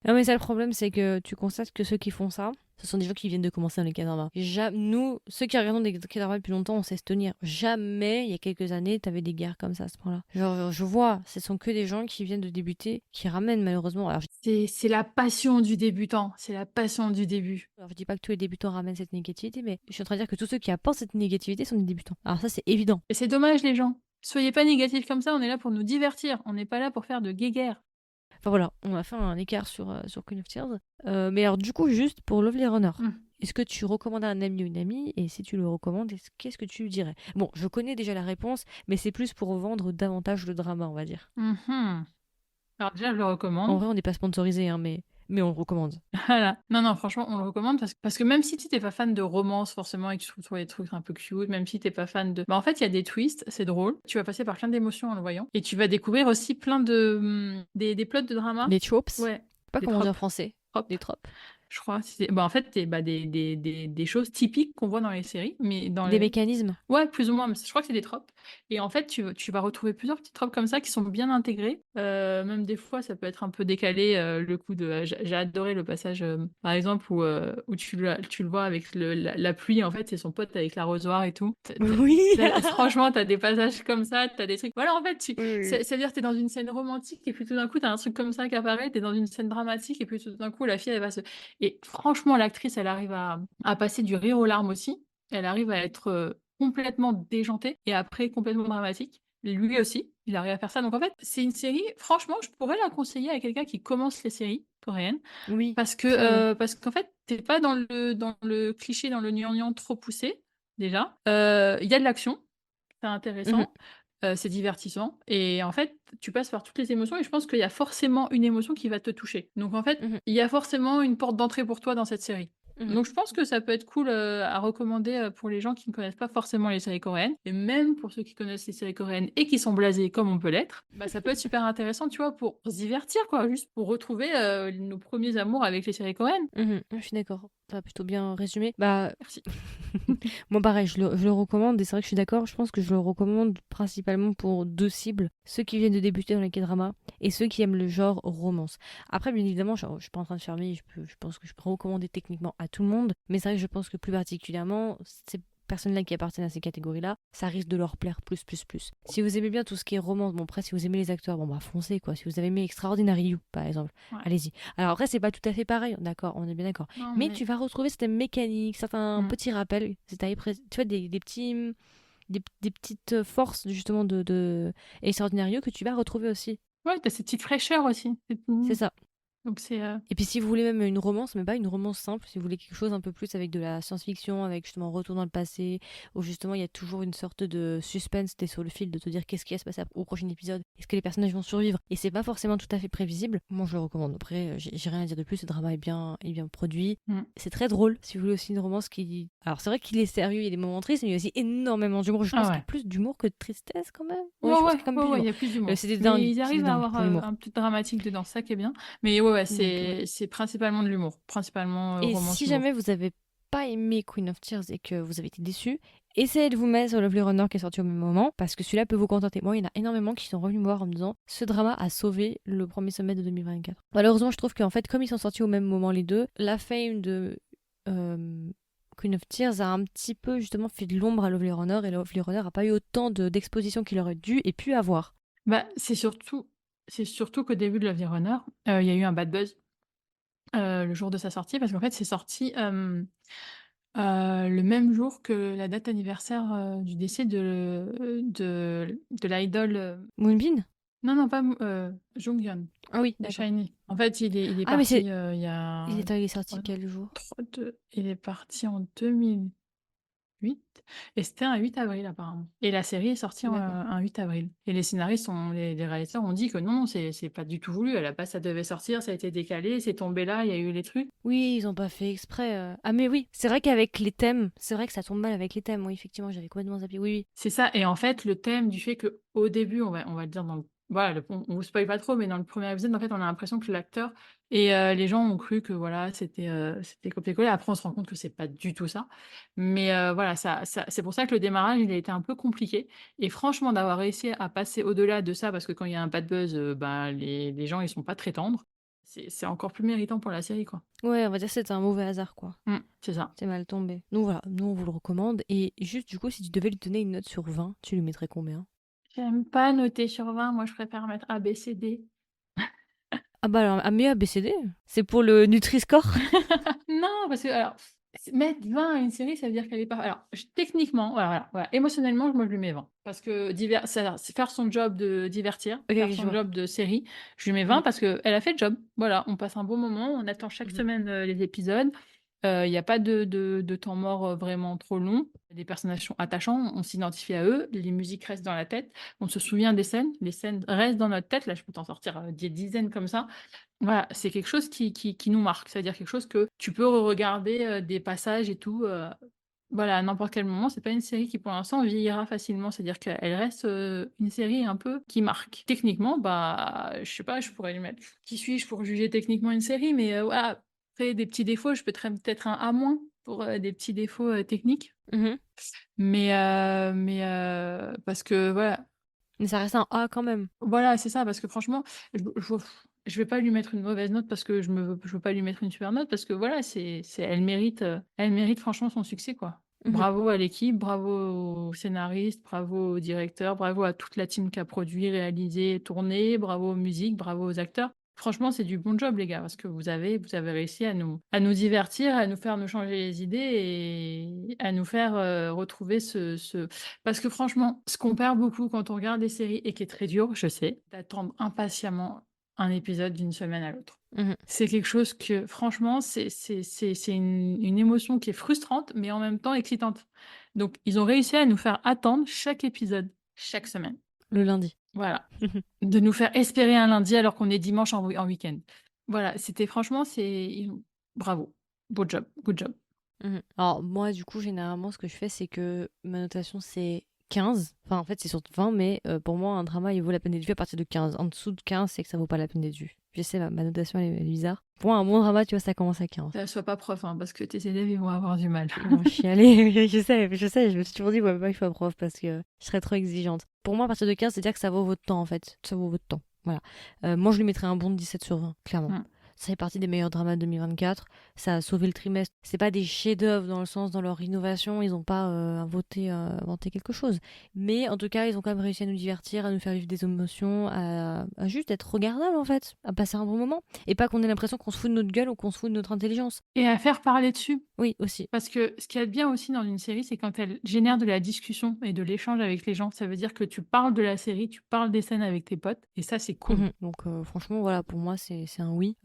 Non, mais ça, le problème, c'est que tu constates que ceux qui font ça, ce sont des gens qui viennent de commencer dans les K-dramas. Nous, ceux qui regardons des K-dramas depuis longtemps, on sait se tenir. Jamais, il y a quelques années, t'avais des guerres comme ça à ce point-là. Genre, je vois, ce sont que des gens qui viennent de débuter, qui ramènent malheureusement. c'est la passion du débutant, c'est la passion du début. Alors, je dis pas que tous les débutants ramènent cette négativité, mais je suis en train de dire que tous ceux qui apportent cette négativité sont des débutants. Alors ça, c'est évident. Et c'est dommage les gens. Soyez pas négatifs comme ça, on est là pour nous divertir, on n'est pas là pour faire de guéguerres. Enfin voilà, on a fait un écart sur Queen of Tears. Mais alors du coup, juste pour Lovely Runner, est-ce que tu recommandes à un ami ou une amie? Et si tu le recommandes, qu'est-ce que tu dirais? Bon, je connais déjà la réponse, mais c'est plus pour vendre davantage le drama, on va dire. Alors déjà, je le recommande. En vrai, on n'est pas sponsorisé, hein, mais on le recommande. Voilà. Non, franchement, on le recommande parce que même si tu n'es pas fan de romance forcément et que tu trouves les trucs un peu cute, même si tu n'es pas fan de... Bah, en fait, il y a des twists, c'est drôle. Tu vas passer par plein d'émotions en le voyant. Et tu vas découvrir aussi plein des plots de drama. Les tropes? Ouais. Pas Des comment dire en tropes. français. Tropes. Des tropes. je crois. En fait, des choses typiques qu'on voit dans les séries, mais dans Des les mécanismes. ouais, plus ou moins, mais je crois que c'est des tropes et en fait, tu vas retrouver plusieurs petits tropes comme ça qui sont bien intégrés. Même des fois, ça peut être un peu décalé, le coup de j'ai adoré le passage, par exemple, où tu le vois avec la pluie, en fait, c'est son pote avec l'arrosoir et tout. Oui. Franchement, tu as des passages comme ça, tu as des trucs voilà, en fait, Oui, oui, oui. c'est-à-dire tu es dans une scène romantique et puis tout d'un coup, tu as un truc comme ça qui apparaît, tu es dans une scène dramatique et puis tout d'un coup, la fille, elle va se et franchement, l'actrice, elle arrive à passer du rire aux larmes aussi. Elle arrive à être, complètement déjantée et après complètement dramatique. Lui aussi, il arrive à faire ça. Donc en fait, c'est une série, franchement, je pourrais la conseiller à quelqu'un qui commence les séries coréennes Oui, carrément. parce qu'en fait, tu pas dans le cliché, dans le gnangnan trop poussé, déjà. Il y a de l'action, c'est Mhm, intéressant, c'est divertissant et en fait, tu passes par toutes les émotions et je pense qu'il y a forcément une émotion qui va te toucher. Donc en fait, mhm, il y a forcément une porte d'entrée pour toi dans cette série. mhm. Donc je pense que ça peut être cool, à recommander, pour les gens qui ne connaissent pas forcément les séries coréennes et même pour ceux qui connaissent les séries coréennes et qui sont blasés comme on peut l'être, bah, ça peut être super intéressant, tu vois? Pour se divertir quoi, juste pour retrouver, nos premiers amours avec les séries coréennes. Je suis d'accord. Tu as plutôt bien résumé. Bah, Merci. moi, pareil, je le recommande et c'est vrai que je suis d'accord. Je pense que je le recommande principalement pour deux cibles, ceux qui viennent de débuter dans les K-dramas et ceux qui aiment le genre romance. Après, bien évidemment, je suis pas en train de fermer, je pense que je peux recommander techniquement à tout le monde, mais c'est vrai que je pense que plus particulièrement, ces personnes-là qui appartiennent à ces catégories-là, ça risque de leur plaire plus, plus, plus. Si vous aimez bien tout ce qui est romance, bon, après, si vous aimez les acteurs, bon, bah, foncez, quoi. Si vous avez aimé Extraordinary You, par exemple, Ouais. allez-y. Alors après, c'est pas tout à fait pareil, d'accord, on est bien d'accord. Non Mais mais tu vas retrouver certaines mécaniques, certains mmh. petits rappels, tu vois, des petits, des petites forces justement de Extraordinario que tu vas retrouver aussi. Ouais, tu cette petite fraîcheur aussi. C'est ça. Donc c'est, Et puis si vous voulez même une romance, mais pas une romance simple, si vous voulez quelque chose un peu plus avec de la science-fiction, avec justement un retour dans le passé, où justement il y a toujours une sorte de suspense, t'es sur le fil de te dire qu'est-ce qui va se passer au prochain épisode, est-ce que les personnages vont survivre, et c'est pas forcément tout à fait prévisible, moi je le recommande. Après, j'ai rien à dire de plus, le drama est bien produit. mmh. C'est très drôle, si vous voulez aussi une romance qui... Alors c'est vrai qu'il est sérieux, il y a des moments tristes, mais il y a aussi énormément d'humour. Je Ah pense qu'il y ouais. a plus d'humour que de tristesse quand même. Ouais, Ouais, je pense ouais, qu'il y a quand même ouais, plus ouais, il d'humour. y a plus d'humour. C'est des Mais dingues, ils c'est des arrivent à dingues avoir, pour l'humour. un peu de dramatique dedans, ça qui est bien. Mais ouais, ouais, Donc ouais. c'est principalement de l'humour, principalement, Et romance si humour. jamais vous avez pas aimé Queen of Tears et que vous avez été déçu, essayez de vous mettre sur Lovely Runner qui est sorti au même moment parce que celui-là peut vous contenter. Moi, il y en a énormément qui sont revenus me voir en me disant ce drama a sauvé le premier sommet de 2024. Malheureusement, je trouve qu'en fait, comme ils sont sortis au même moment les deux, la fame de Queen of Tears a un petit peu justement fait de l'ombre à Lovely Runner et Lovely Runner a pas eu autant d'exposition qu'il aurait dû et pu avoir. Bah, c'est surtout qu'au début de Love Runner, il y a eu un bad buzz, le jour de sa sortie parce qu'en fait, c'est sorti, le même jour que la date anniversaire, du décès de l'idole, Moonbin. non, non, pas Jonghyun Ah oui, de d'accord. SHINee. En fait, il est Ah mais c'est... parti, il y a Il est sorti 3 quel jour? 3 2 il est parti en 2008 et c'était un 8 avril apparemment et la série est sortie D'accord. un 8 avril et les scénaristes les réalisateurs ont dit que non, non, c'est pas du tout voulu. À la base, ça devait sortir, ça a été décalé, c'est tombé là, il y a eu les trucs. Oui, ils ont pas fait exprès. Ah mais oui, c'est vrai qu'avec les thèmes, c'est vrai que ça tombe mal avec les thèmes. Oui, effectivement, j'avais complètement zappé. Oui, oui. C'est ça et en fait, le thème du fait que au début, on va le dire dans le voilà, on vous spoil pas trop, mais dans le premier épisode, en fait, on a l'impression que l'acteur et les gens ont cru que voilà, c'était copié-collé. Après, on se rend compte que c'est pas du tout ça. Mais voilà, ça c'est pour ça que le démarrage, il a été un peu compliqué et franchement, d'avoir réussi à passer au-delà de ça, parce que quand il y a un bad buzz, bah, les gens, ils sont pas très tendres. C'est encore plus méritant pour la série, quoi. Ouais, on va dire que c'était un mauvais hasard, quoi. C'est ça. C'est mal tombé. Donc voilà, nous on vous le recommande. Et juste du coup, si tu devais lui donner une note sur 20, tu lui mettrais combien? J'aime pas noter sur 20, moi je préfère mettre A, B, C, D. Ah bah alors, ah mais ABCD, c'est pour le Nutri-Score. Non, parce que alors, mettre 20 à une série, ça veut dire qu'elle est pas alors techniquement, voilà, voilà, voilà, émotionnellement, moi je lui mets 20 parce que c'est faire son job de divertir, Ok, faire ok, je son vois. job de série, je lui mets 20 Mhm, parce qu'elle a fait le job. Voilà, on passe un bon moment, on attend chaque mhm. semaine, les épisodes. Il y a pas de temps mort, vraiment trop long. Les personnages sont attachants, on s'identifie à eux, les musiques restent dans la tête, on se souvient des scènes, les scènes restent dans notre tête. Là, je peux t'en sortir, des dizaines comme ça. Voilà, c'est quelque chose qui nous marque. C'est-à-dire quelque chose que tu peux regarder des passages et tout, voilà, à n'importe quel moment. C'est pas une série qui, pour l'instant, vieillira facilement. C'est-à-dire qu'elle reste, une série un peu qui marque. Techniquement, bah, je sais pas, je pourrais lui mettre qui suis-je pour juger techniquement une série? Mais, voilà, Après, des petits défauts, je mettrais peut-être un A- pour des petits défauts techniques. Mhm. Parce que voilà, Mais ça reste un A quand même. voilà, c'est ça, parce que franchement, je vais pas lui mettre une mauvaise note parce que je veux pas lui mettre une super note parce que voilà, elle mérite franchement son succès, quoi. Mhm. Bravo à l'équipe, bravo aux scénaristes, bravo au directeur, bravo à toute la team qui a produit, réalisé, tourné, bravo aux musiques, bravo aux acteurs. Franchement, c'est du bon job, les gars, parce que vous avez réussi à nous divertir, à nous faire nous changer les idées et à nous faire retrouver parce que franchement, ce qu'on perd beaucoup quand on regarde des séries et qui est très dur, je sais, d'attendre impatiemment un épisode d'une semaine à l'autre. Mhm. C'est quelque chose que, franchement, c'est une émotion qui est frustrante, mais en même temps excitante. Donc, ils ont réussi à nous faire attendre chaque épisode, chaque semaine. Le lundi. Voilà. De nous faire espérer un lundi alors qu'on est dimanche en week-end. Voilà, c'était franchement, bravo. Beau job, good job. Mhm. Alors moi du coup généralement ce que je fais c'est que ma notation c'est 15. Enfin en fait c'est sur 20 mais pour moi un drama il vaut la peine d'être vu à partir de 15. En dessous de 15 c'est que ça vaut pas la peine d'être vu. Je sais ma notation elle est bizarre. Pour moi un bon drama tu vois ça commence à 15. Sois pas prof, hein, parce que tes élèves, ils vont avoir du mal. Ils vont chialer, je me suis toujours dit ouais pas il faut être prof parce que je serais trop exigeante. Pour moi à partir de 15 c'est dire que ça vaut votre temps en fait. Ça vaut votre temps. Voilà. Moi je lui mettrais un bon 17 sur 20 clairement. Mm. Ça fait partie des meilleurs dramas de 2024. Ça a sauvé le trimestre. C'est pas des chefs-d'œuvre dans le sens dans leur innovation. Ils n'ont pas inventé quelque chose. Mais en tout cas, ils ont quand même réussi à nous divertir, à nous faire vivre des émotions, à juste être regardable en fait, à passer un bon moment. Et pas qu'on ait l'impression qu'on se fout de notre gueule ou qu'on se fout de notre intelligence. Et à faire parler dessus. Oui, aussi. Parce que ce qui est bien aussi dans une série, c'est quand elle génère de la discussion et de l'échange avec les gens. Ça veut dire que tu parles de la série, tu parles des scènes avec tes potes, et ça, c'est cool. Mhm. Donc franchement, voilà, pour moi, c'est un oui.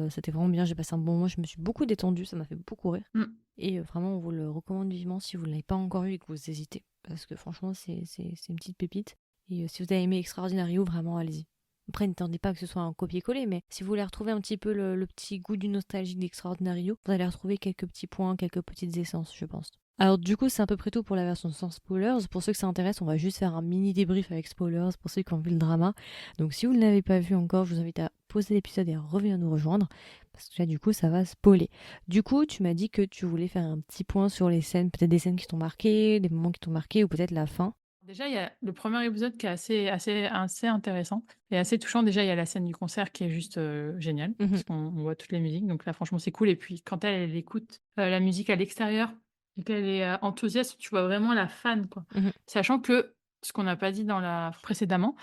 C'était vraiment bien. J'ai passé un bon moment. Je me suis beaucoup détendue. Ça m'a fait beaucoup rire. Mm. Et vraiment, on vous le recommande vivement si vous ne l'avez pas encore vu et que vous hésitez. Parce que franchement, c'est une petite pépite. Et si vous avez aimé Extraordinario, vraiment, allez-y. Après, n'attendez pas que ce soit un copier-coller, mais si vous voulez retrouver un petit peu le petit goût du nostalgie d'Extraordinario, vous allez retrouver quelques petits points, quelques petites essences, je pense. Alors du coup, c'est à peu près tout pour la version sans spoilers. Pour ceux que ça intéresse, on va juste faire un mini débrief avec spoilers pour ceux qui ont vu le drama. Donc si vous ne l'avez pas vu encore, je vous invite à poser l'épisode et à revenir nous rejoindre. Parce que là, du coup, ça va spoiler. Du coup, tu m'as dit que tu voulais faire un petit point sur les scènes, peut-être des scènes qui t'ont marqué, des moments qui t'ont marqué, ou peut-être la fin. Déjà, il y a le premier épisode qui est assez intéressant et assez touchant. Déjà, il y a la scène du concert qui est juste géniale, Mhm. parce qu'on voit toutes les musiques. Donc là, franchement, c'est cool. Et puis, quand elle écoute la musique à l'extérieur et qu'elle est enthousiaste, tu vois vraiment la fan, quoi. Mhm. Sachant que, ce qu'on n'a pas dit précédemment,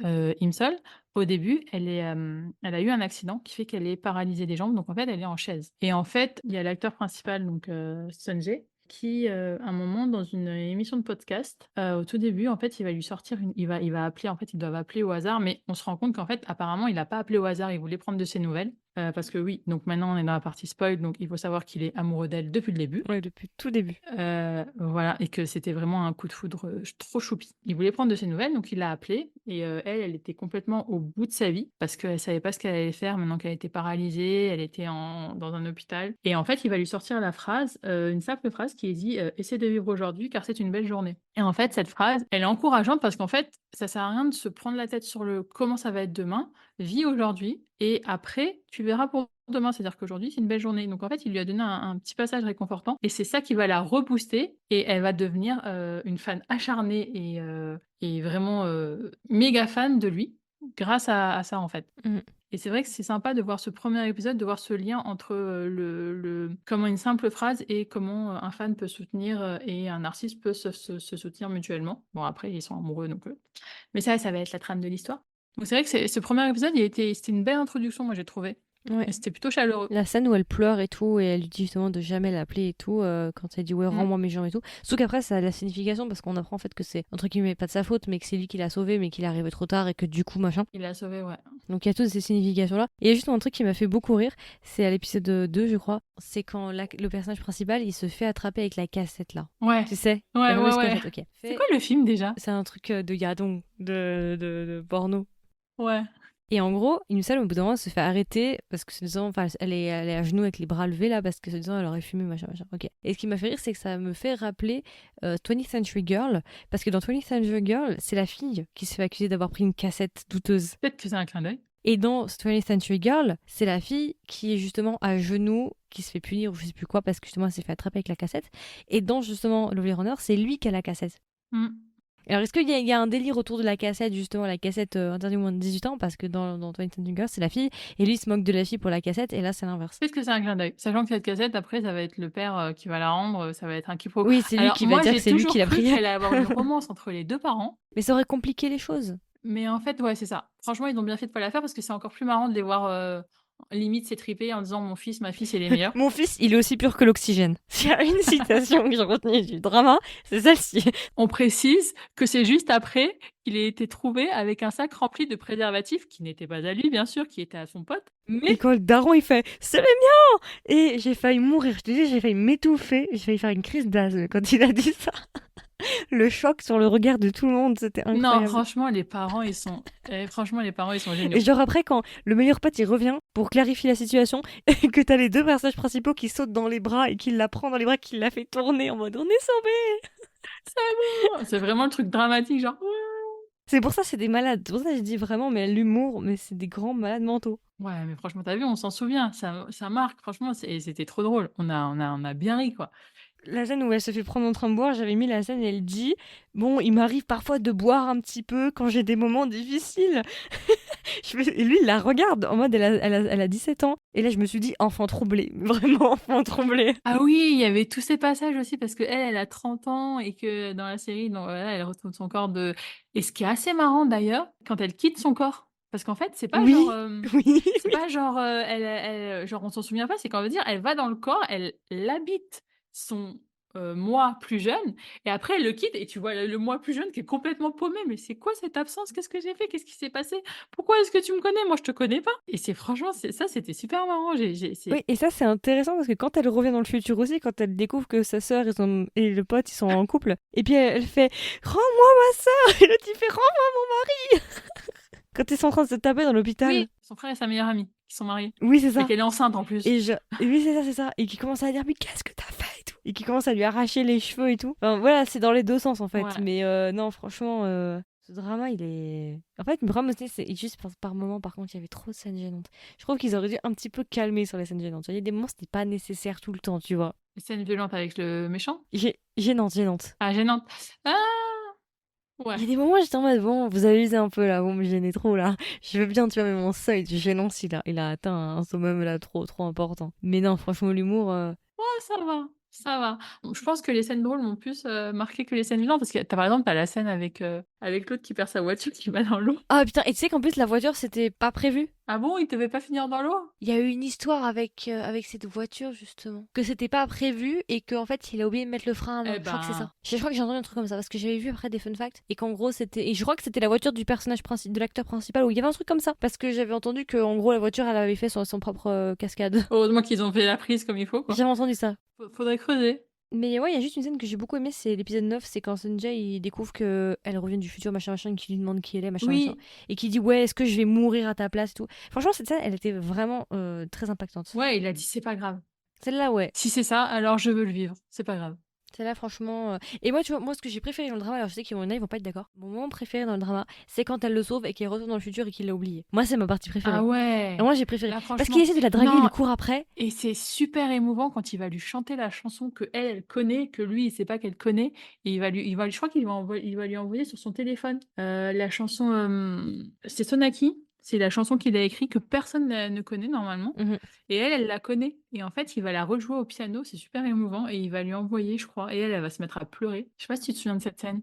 Imsol, au début, elle a eu un accident qui fait qu'elle est paralysée des jambes. Donc, en fait, elle est en chaise. Et en fait, il y a l'acteur principal, donc Sunjay, qui, un moment, dans une émission de podcast, au tout début, en fait, il va lui sortir il va appeler, en fait, ils doivent appeler au hasard, mais on se rend compte qu'en fait, apparemment, il n'a pas appelé au hasard, il voulait prendre de ses nouvelles. Parce que oui, donc maintenant, on est dans la partie spoil, donc il faut savoir qu'il est amoureux d'elle depuis le début. Ouais, depuis tout début. Voilà, et que c'était vraiment un coup de foudre trop choupi. Il voulait prendre de ses nouvelles, donc il l'a appelée, et elle était complètement au bout de sa vie, parce qu'elle savait pas ce qu'elle allait faire maintenant qu'elle était paralysée, elle était dans un hôpital. Et en fait, il va lui sortir la phrase, une simple phrase qui est dit Essaie de vivre aujourd'hui, car c'est une belle journée. Et en fait, cette phrase, elle est encourageante parce qu'en fait, ça sert à rien de se prendre la tête sur le comment ça va être demain. Vis aujourd'hui, et après, tu verras pour demain. C'est-à-dire qu'aujourd'hui, c'est une belle journée. Donc en fait, il lui a donné un petit passage réconfortant, et c'est ça qui va la rebooster, et elle va devenir une fan acharnée et vraiment méga fan de lui grâce à ça, en fait. Mhm. Et c'est vrai que c'est sympa de voir ce premier épisode, de voir ce lien entre comment une simple phrase et comment un fan peut soutenir et un artiste peut se soutenir mutuellement. Bon, après, ils sont amoureux, donc. Mais ça va être la trame de l'histoire. Donc c'est vrai que ce premier épisode, c'était une belle introduction, moi, j'ai trouvé. Ouais. Et c'était plutôt chaleureux. La scène où elle pleure et tout, et elle lui dit justement de jamais l'appeler et tout, quand elle dit ouais, Mm. rends-moi mes jambes et tout. Sauf qu'après, ça a de la signification parce qu'on apprend en fait que c'est, entre guillemets, pas de sa faute, mais que c'est lui qui l'a sauvé, mais qu'il est arrivé trop tard et que du coup, machin. Il l'a sauvé, ouais. Donc il y a toutes ces significations-là. Et il y a juste un truc qui m'a fait beaucoup rire, c'est à l'épisode 2, je crois. C'est quand le personnage principal, il se fait attraper avec la cassette là. Ouais. Tu sais Ouais, la fameuse ouais. cassette, ok. C'est quoi le film déjà? C'est un truc de Yadon, de porno. Ouais. Et en gros, Inusal, au bout d'un moment, elle se fait arrêter parce que enfin, elle est à genoux avec les bras levés là parce que se disant elle aurait fumé, machin, machin. Ok. Et ce qui m'a fait rire, c'est que ça me fait rappeler 20th Century Girl parce que dans 20th Century Girl, c'est la fille qui se fait accuser d'avoir pris une cassette douteuse. Peut-être que c'est un clin d'œil. Et dans 20th Century Girl, c'est la fille qui est justement à genoux, qui se fait punir ou je sais plus quoi parce que justement elle s'est fait attraper avec la cassette. Et dans justement Lovely Runner, c'est lui qui a la cassette. Mm. Alors, est-ce qu'il y a un délire autour de la cassette, justement, la cassette interdite aux moins de 18 ans? Parce que dans 20th Century Girl, c'est la fille, et lui il se moque de la fille pour la cassette, et là, c'est l'inverse. Peut-être que c'est un clin d'œil. Sachant que cette cassette, après, ça va être le père qui va la rendre, ça va être un quiproquo. Oui, c'est lui Alors, qui va moi, dire que j'ai c'est lui qui toujours l'a cru pris. qu'il allait avoir une romance entre les deux parents. Mais ça aurait compliqué les choses. Mais en fait, ouais, c'est ça. Franchement, ils ont bien fait de pas la faire parce que c'est encore plus marrant de les voir limite s'étriper en disant mon fils, ma fille, c'est les meilleurs. Mon fils, il est aussi pur que l'oxygène. S'il y a une citation que j'ai retenue du drama, c'est celle-ci. On précise que c'est juste après qu'il ait été trouvé avec un sac rempli de préservatifs qui n'était pas à lui, bien sûr, qui était à son pote. Et Mais quand le daron, il fait « C'est les miens !» Et j'ai failli mourir. Je te dis, j'ai failli m'étouffer. J'ai failli faire une crise d'asthme quand il a dit ça. Le choc sur le regard de tout le monde, c'était non, incroyable. franchement, les parents, ils sont géniaux. Et genre après, quand le meilleur pote, il revient pour clarifier la situation, et que t'as les deux personnages principaux qui sautent dans les bras et qu'il la prend dans les bras, qu'il la fait tourner en mode « On est sauvés !» C'est vraiment le truc dramatique, genre. C'est pour ça c'est des malades. C'est pour ça que je dis vraiment, mais l'humour, mais c'est des grands malades mentaux. Ouais, mais franchement, t'as vu, on s'en souvient. Ça marque, franchement, c'était trop drôle. On a bien ri, quoi. La scène où elle se fait prendre en train de boire, j'avais mis la scène et elle dit « Bon, il m'arrive parfois de boire un petit peu quand j'ai des moments difficiles. » Et lui, il la regarde en mode elle a 17 ans. Et là, je me suis dit enfant troublé. Vraiment enfant troublé. Ah oui, il y avait tous ces passages aussi parce qu'elle, elle a 30 ans et que dans la série, donc voilà, elle retrouve son corps de. Et ce qui est assez marrant d'ailleurs, quand elle quitte son corps, parce qu'en fait, c'est pas Oui, genre, oui, c'est oui. pas genre, genre on s'en souvient pas, c'est qu'on veut dire, elle va dans le corps, elle habite son moi plus jeune, et après elle le quitte et tu vois le moi plus jeune qui est complètement paumé. Mais c'est quoi cette absence? Qu'est-ce que j'ai fait? Qu'est-ce qui s'est passé? Pourquoi est-ce que tu me connais? Moi, je te connais pas. Et c'est franchement, ça, c'était super marrant. Oui, et ça c'est intéressant parce que quand elle revient dans le futur aussi, quand elle découvre que sa sœur et le pote ils sont en couple, et puis elle fait Rends-moi ma sœur et l'autre il fait Rends-moi mon mari quand ils sont en train de se taper dans l'hôpital. Oui, son frère et sa meilleure amie qui sont mariés. Oui, c'est Et ça. qu'elle est enceinte en plus. Et oui, c'est ça. Et qui commence à dire Mais qu'est-ce que t'as fait et tout. Et qui commence à lui arracher les cheveux et tout. Enfin voilà, c'est dans les deux sens en fait. Ouais. Mais non, franchement, ce drama il est. En fait, le drama c'est juste par moment, par contre, il y avait trop de scènes gênantes. Je trouve qu'ils auraient dû un petit peu calmer sur les scènes gênantes. Il y a des moments, c'était pas nécessaire tout le temps, tu vois. Les scènes violentes avec le méchant. Gênante. Ah, gênante. Ah ouais. Il y a des moments, j'étais en mode Bon, vous abusez un peu là, vous me gênez trop là. Je veux bien, tu vois, mais mon seuil du gênance, il a atteint un summum là trop important. Mais non, franchement, l'humour. Ouais, ça va. Ça va. Je pense que les scènes drôles m'ont plus marqué que les scènes violentes parce que par exemple, t'as la scène avec l'autre qui perd sa voiture qui va dans l'eau. Ah putain, et tu sais qu'en plus la voiture c'était pas prévu. Ah bon, il devait pas finir dans l'eau? Il y a eu une histoire avec cette voiture justement. Que c'était pas prévu et qu'en fait il a oublié de mettre le frein à main. Eh Je crois que c'est ben. ça. Je crois que j'ai entendu un truc comme ça parce que j'avais vu après des fun facts et qu'en gros c'était. Et je crois que c'était la voiture du personnage principal, de l'acteur principal où il y avait un truc comme ça. Parce que j'avais entendu que en gros la voiture elle avait fait son propre cascade. Heureusement qu'ils ont fait la prise comme il faut, quoi. J'avais entendu ça. Faudrait creuser. Mais ouais, il y a juste une scène que j'ai beaucoup aimée, c'est l'épisode 9, c'est quand Sanjay il découvre que elle revient du futur, machin machin, et qui lui demande qui elle est, machin machin, Oui. et qui dit ouais, est-ce que je vais mourir à ta place et tout. Franchement, cette scène, elle était vraiment très impactante. Ouais, il a dit c'est pas grave. Celle-là, ouais. Si c'est ça, alors je veux le vivre. C'est pas grave. Celle-là, franchement. Et moi, tu vois, moi, ce que j'ai préféré dans le drama, alors je sais qu'ils vont pas être d'accord. Mon moment préféré dans le drama, c'est quand elle le sauve et qu'elle retourne dans le futur et qu'il l'a oublié. Moi, c'est ma partie préférée. Ah ouais. Et moi, j'ai préféré. Là, Parce franchement. qu'il essaie de la draguer, il Non. lui court après. Et c'est super émouvant quand il va lui chanter la chanson que elle connaît, que lui, il sait pas qu'elle connaît. Et je crois il va lui envoyer sur son téléphone la chanson. C'est Sonaki. C'est la chanson qu'il a écrite que personne ne connaît normalement. Mhm. Et elle la connaît. Et en fait, il va la rejouer au piano. C'est super émouvant. Et il va lui envoyer, je crois. Et elle va se mettre à pleurer. Je sais pas si tu te souviens de cette scène.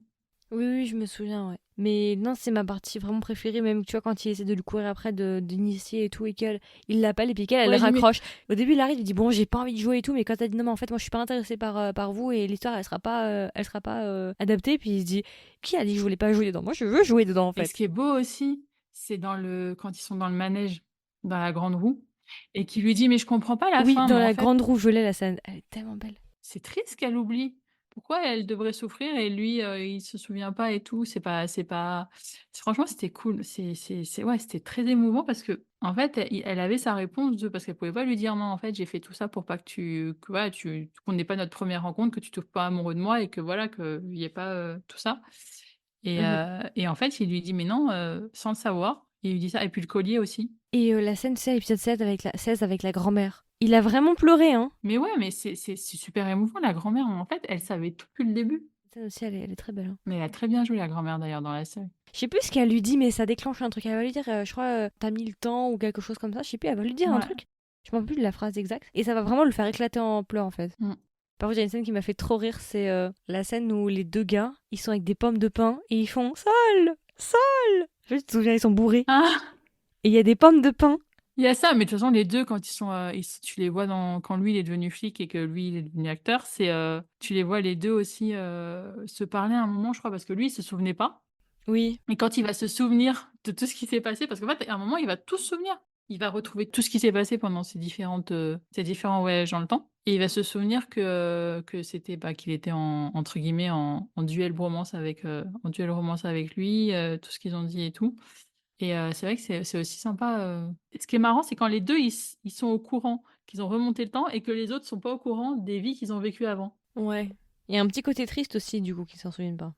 Oui, oui, je me souviens, ouais. Mais non, c'est ma partie vraiment préférée, même, tu vois, quand il essaie de lui courir après, d'initier et tout, et qu'elle, il l'appelle, et puis qu'elle, elle Ouais, raccroche. Au début, il arrive, il dit, bon, j'ai pas envie de jouer et tout, mais quand elle dit, non, mais en fait, moi, je suis pas intéressée par vous, et l'histoire, elle sera pas adaptée, puis il se dit, qui a dit que je voulais pas jouer dedans? Moi, je veux jouer dedans, en Et fait. ce qui est beau aussi, c'est quand ils sont dans le manège, dans la grande roue, et qui lui dit: «Mais je comprends pas la Oui, fin, dans moi, en la fait, grande roue, je l'ai, la scène. Elle est tellement belle. c'est triste qu'elle oublie. Pourquoi elle devrait souffrir et lui, il se souvient pas et tout?» Franchement, c'était cool. Ouais, c'était très émouvant parce qu'en fait, elle avait sa réponse parce qu'elle pouvait pas lui dire: «Non, en fait, j'ai fait tout ça pour pas que voilà, qu'on n'ait pas notre première rencontre, que tu tombes pas amoureux de moi et que voilà, qu'il y ait pas, tout ça». Et Mhm. en fait, il lui dit: «Mais non, sans le savoir». il lui dit ça. Et puis le collier aussi. Et la scène, c'est l'épisode 16 avec la grand-mère. Il a vraiment pleuré, hein. Mais ouais, mais c'est super émouvant. La grand-mère, en fait, elle savait tout depuis le début. La scène aussi, elle est très belle, hein. Mais elle a très bien joué, la grand-mère, d'ailleurs, dans la série. Je sais plus ce qu'elle lui dit, mais ça déclenche un truc. Elle va lui dire, je crois, t'as mis le temps ou quelque chose comme ça. Je sais plus, elle va lui dire un Ouais. truc. Je me rappelle plus de la phrase exacte. Et ça va vraiment le faire éclater en pleurs, en fait. Mm. Par contre, il y a une scène qui m'a fait trop rire, c'est la scène où les deux gars, ils sont avec des pommes de pin et ils font Sol, Sol. Je sais pas si tu te souviens, ils sont bourrés. Ah, Et il y a des pommes de pin. il y a ça, mais de toute façon, les deux, quand ils sont, tu les vois quand lui il est devenu flic et que lui il est devenu acteur, tu les vois les deux aussi se parler à un moment, je crois, parce que lui il se souvenait pas. Oui. Et quand il va se souvenir de tout ce qui s'est passé, parce qu'en fait, à un moment, il va tout se souvenir. Il va retrouver tout ce qui s'est passé pendant ces différents voyages dans le temps. Et il va se souvenir que c'était, qu'il était entre guillemets, en duel bromance en duel romance avec lui, tout ce qu'ils ont dit et tout. Et c'est vrai que c'est aussi sympa. Ce qui est marrant, c'est quand les deux, ils sont au courant qu'ils ont remonté le temps et que les autres sont pas au courant des vies qu'ils ont vécues avant. Ouais. Il y a un petit côté triste aussi, du coup, qu'ils s'en souviennent pas.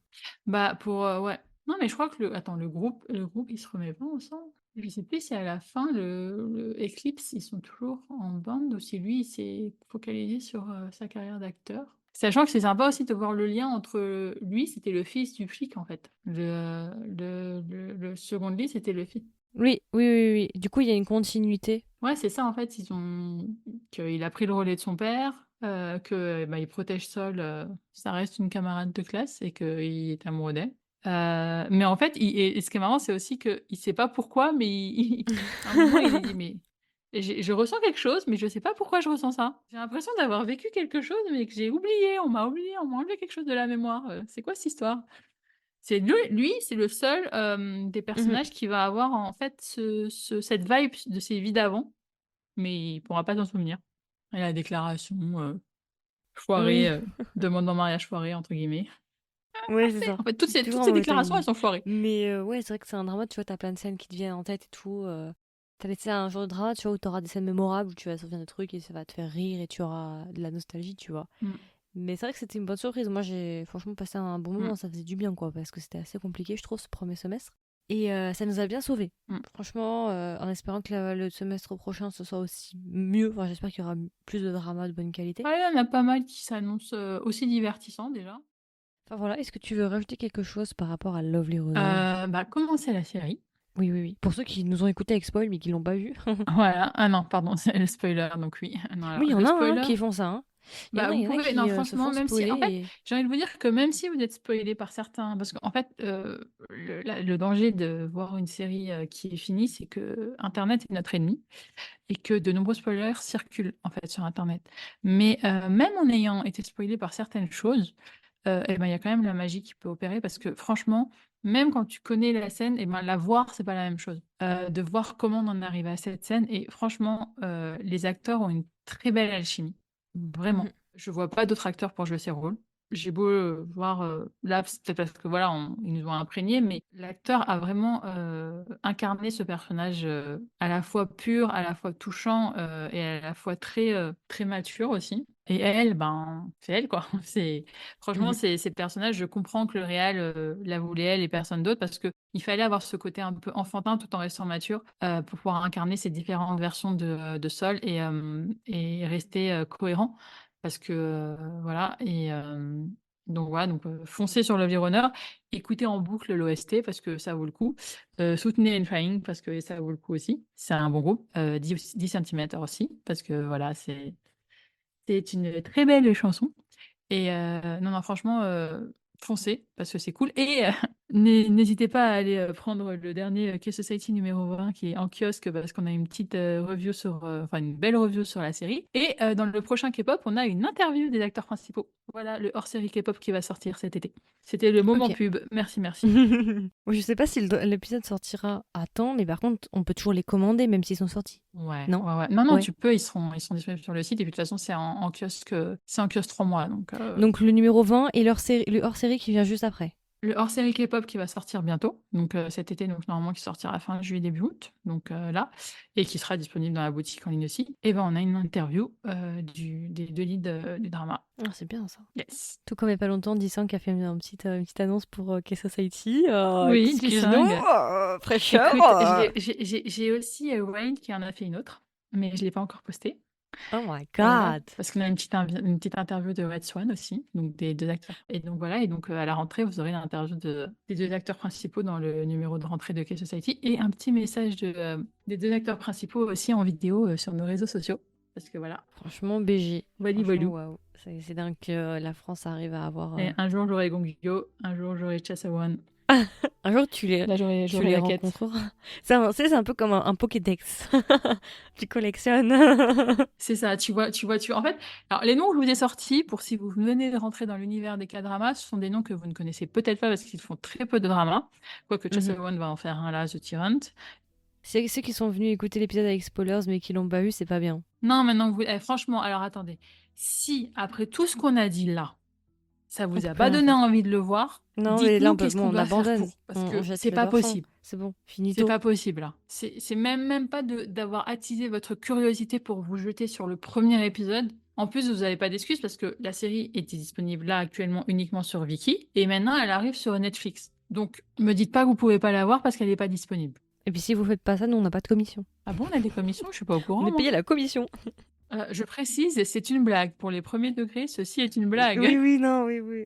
Ouais. Non, mais je crois que le groupe, il se remet pas ensemble. Je sais plus si à la fin, le Eclipse, ils sont toujours en bande ou si lui, il s'est focalisé sur sa carrière d'acteur. Sachant que c'est sympa aussi de voir le lien entre lui, c'était le fils du flic en fait. Le second de lui, c'était le fils. Oui, oui, oui, oui. Du coup, il y a une continuité. Ouais, c'est ça en fait. Qu'il a pris le relais de son père, il protège Sol, ça reste une camarade de classe et qu'il est amoureux d'elle. Mais en fait, et ce qui est marrant, c'est aussi qu'il sait pas pourquoi, mais à un moment, il lui dit, mais je ressens quelque chose, mais je sais pas pourquoi je ressens ça. J'ai l'impression d'avoir vécu quelque chose, mais que j'ai oublié. On m'a enlevé quelque chose de la mémoire. C'est quoi cette histoire? C'est lui, c'est le seul des Mhm. personnages qui va avoir en fait cette vibe de ses vies d'avant, mais il pourra pas s'en souvenir. Et la déclaration foirée, Oui, demande en mariage foirée, entre guillemets. ouais, c'est ça. En fait, toutes ces, Toujours toutes en ces mauvais déclarations, elles timing. sont foirées. Mais ouais, c'est vrai que c'est un drama, tu vois, t'as plein de scènes qui te viennent en tête et tout. T'as laissé un genre de drama, tu vois, où t'auras des scènes mémorables, où tu vas te souvenir de trucs et ça va te faire rire et tu auras de la nostalgie, tu vois. Mm, Mais c'est vrai que c'était une bonne surprise. Moi, j'ai franchement passé un bon mm, moment, ça faisait du bien, quoi, parce que c'était assez compliqué, je trouve, ce premier semestre. Et ça nous a bien sauvés. mm. Franchement, en espérant que le semestre prochain, ce soit aussi mieux. Enfin, j'espère qu'il y aura plus de dramas de bonne qualité. Ouais, il y en a pas mal qui s'annoncent aussi divertissants déjà. Enfin voilà, est-ce que tu veux rajouter quelque chose par rapport à Lovely Runner? Commencer la série. Oui, oui, oui. Pour ceux qui nous ont écoutés avec spoil mais qui l'ont pas vu. Voilà. Ah non, pardon, c'est le spoiler, donc oui. Non, alors, Oui, il y en le a hein, spoiler, qui font ça, hein. vous Il y en a pouvez, non, qui se franchement, font même si, spoiler en fait, et... j'ai envie de vous dire que même si vous êtes spoilé par certains, parce qu'en fait, le danger de voir une série qui est finie, c'est que Internet est notre ennemi et que de nombreux spoilers circulent en fait sur Internet. Mais même en ayant été spoilé par certaines choses, il y a quand même la magie qui peut opérer parce que franchement, même quand tu connais la scène, la voir, c'est pas la même chose. De voir comment on en arrive à cette scène, et franchement, les acteurs ont une très belle alchimie. Mhm. Vraiment. Je vois pas d'autres acteurs pour jouer ces rôles. J'ai beau voir, là, c'est peut-être parce que voilà, ils nous ont imprégnés, mais l'acteur a vraiment incarné ce personnage à la fois pur, à la fois touchant et à la fois très, très mature aussi. Et elle, c'est elle, quoi. Franchement, Mhm. ces personnages, je comprends que le réal la voulait elle et personne d'autre parce que il fallait avoir ce côté un peu enfantin tout en restant mature pour pouvoir incarner ces différentes versions de Sol et rester cohérent. Parce que voilà, et donc voilà, donc foncez sur Love Runner, écoutez en boucle l'OST parce que ça vaut le coup. Soutenez Flying parce que ça vaut le coup aussi. C'est un bon groupe. 10 cm aussi, parce que voilà, c'est une très belle chanson. Et non, non, franchement, foncez, parce que c'est cool. Et n'hésitez pas à aller prendre le dernier K-Society numéro 20 qui est en kiosque, parce qu'on a une petite review enfin une belle review sur la série. Et dans le prochain K-pop, on a une interview des acteurs principaux. Voilà, le hors-série K-pop qui va sortir cet été. C'était le moment Ok. pub. Merci, merci. Je sais pas si l'épisode sortira à temps, mais par contre, on peut toujours les commander même s'ils sont sortis. Ouais, Non? ouais, ouais. Non, non, Ouais. tu peux, ils sont disponibles sur le site. Et puis de toute façon, c'est en kiosque 3 mois. Donc, Donc le numéro 20 et le hors-série qui vient juste après. Le hors-série K-pop qui va sortir bientôt, donc cet été, donc normalement qui sortira fin juillet, début août, donc là, et qui sera disponible dans la boutique en ligne aussi. Et ben on a une interview des deux leads du drama. Ah, c'est bien ça. Yes. Tout comme il n'y a pas longtemps, Disang qui a fait une petite annonce pour K-Society. Oui, Excuse-nous, Jisung. fraîcheur. Écoute, j'ai aussi Wayne qui en a fait une autre, mais je ne l'ai pas encore postée. Oh my Voilà, god. parce qu'on a une petite interview de Red Swan aussi, donc des deux acteurs. Et donc voilà, et donc à la rentrée, vous aurez l'interview des deux acteurs principaux dans le numéro de rentrée de K-Society et un petit message des deux acteurs principaux aussi en vidéo sur nos réseaux sociaux. Parce que voilà, Franchement, BG. voilà, Franchement, waouh. C'est dingue que la France arrive à avoir. Et un jour j'aurai Gongyo, un jour j'aurai Chasawan, Un jour, tu les là j'aurai la quête. rencontreras. C'est un peu comme un Pokédex. Tu collectionnes. C'est ça, tu vois. En fait, alors les noms que je vous ai sortis, pour si vous venez de rentrer dans l'univers des K-dramas, ce sont des noms que vous ne connaissez peut-être pas parce qu'ils font très peu de dramas. Quoique Chainsaw Man va en faire un là, The Tyrant. C'est ceux qui sont venus écouter l'épisode avec spoilers mais qui l'ont pas eu, c'est pas bien. Non, maintenant, franchement, alors attendez. Si, après tout ce qu'on a dit là, ça On vous peut a plus pas rien donné faire. envie de le voir, Non, mais là, dites-nous qu'est-ce qu'on on doit faire abandonne. pour. Parce On que jette c'est le pas bafon. possible. C'est bon, C'est finito. pas possible là. C'est même pas d'avoir attisé votre curiosité pour vous jeter sur le premier épisode. En plus, vous n'avez pas d'excuses parce que la série était disponible là actuellement uniquement sur Viki et maintenant elle arrive sur Netflix. Donc, me dites pas que vous pouvez pas la voir parce qu'elle n'est pas disponible. Et puis si vous faites pas ça, nous on n'a pas de commission. Ah bon, on a des commissions? Je suis pas au courant. On est Moi. payé la commission. Je précise, c'est une blague. Pour les premiers degrés, ceci est une blague. Oui, non, oui.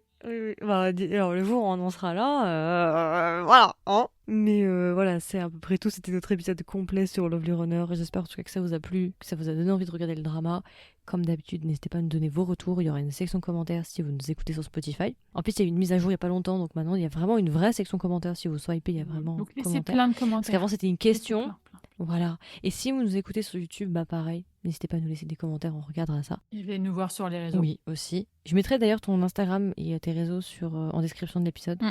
Bah, alors le jour où on en sera là, voilà, hein. Mais voilà, c'est à peu près tout. C'était notre épisode complet sur Lovely Runner. J'espère en tout cas que ça vous a plu, que ça vous a donné envie de regarder le drama. Comme d'habitude, n'hésitez pas à nous donner vos retours. Il y aura une section commentaires si vous nous écoutez sur Spotify. En plus, il y a eu une mise à jour il y a pas longtemps, donc maintenant il y a vraiment une vraie section commentaires. Si vous swipez, il y a vraiment Donc laissez commentaires. plein de Parce commentaires. qu'avant c'était une question. Plein. Voilà. Et si vous nous écoutez sur YouTube, bah pareil, n'hésitez pas à nous laisser des commentaires, on regardera ça. Et venez nous voir sur les réseaux. Oui, aussi. Je mettrai d'ailleurs ton Instagram et tes réseaux en description de l'épisode.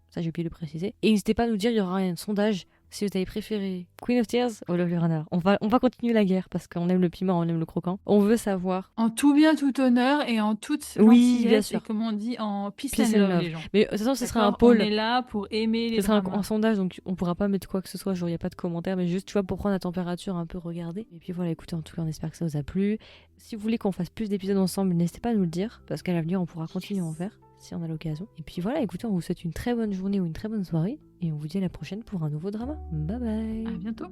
Ça, j'ai oublié de le préciser. Et n'hésitez pas à nous dire, il y aura un sondage si vous avez préféré Queen of Tears ou Lovely Runner. On va continuer la guerre parce qu'on aime le piment, on aime le croquant. On veut savoir. En tout bien, tout honneur et en toute Oui, bien gentillesse sûr. et comme on dit, en peace Peace and and love, love. les gens. Mais de toute façon, ce sera un D'accord, poll. On est là pour aimer les Ce sera dramas. un sondage, donc on pourra pas mettre quoi que ce soit. Genre, il n'y a pas de commentaires, mais juste, tu vois, pour prendre la température, un peu regarder. Et puis voilà, écoutez, en tout cas, on espère que ça vous a plu. Si vous voulez qu'on fasse plus d'épisodes ensemble, n'hésitez pas à nous le dire, parce qu'à l'avenir, on pourra continuer à en faire, si on a l'occasion. Et puis voilà, écoutez, on vous souhaite une très bonne journée ou une très bonne soirée, et on vous dit à la prochaine pour un nouveau drama. Bye bye. À bientôt.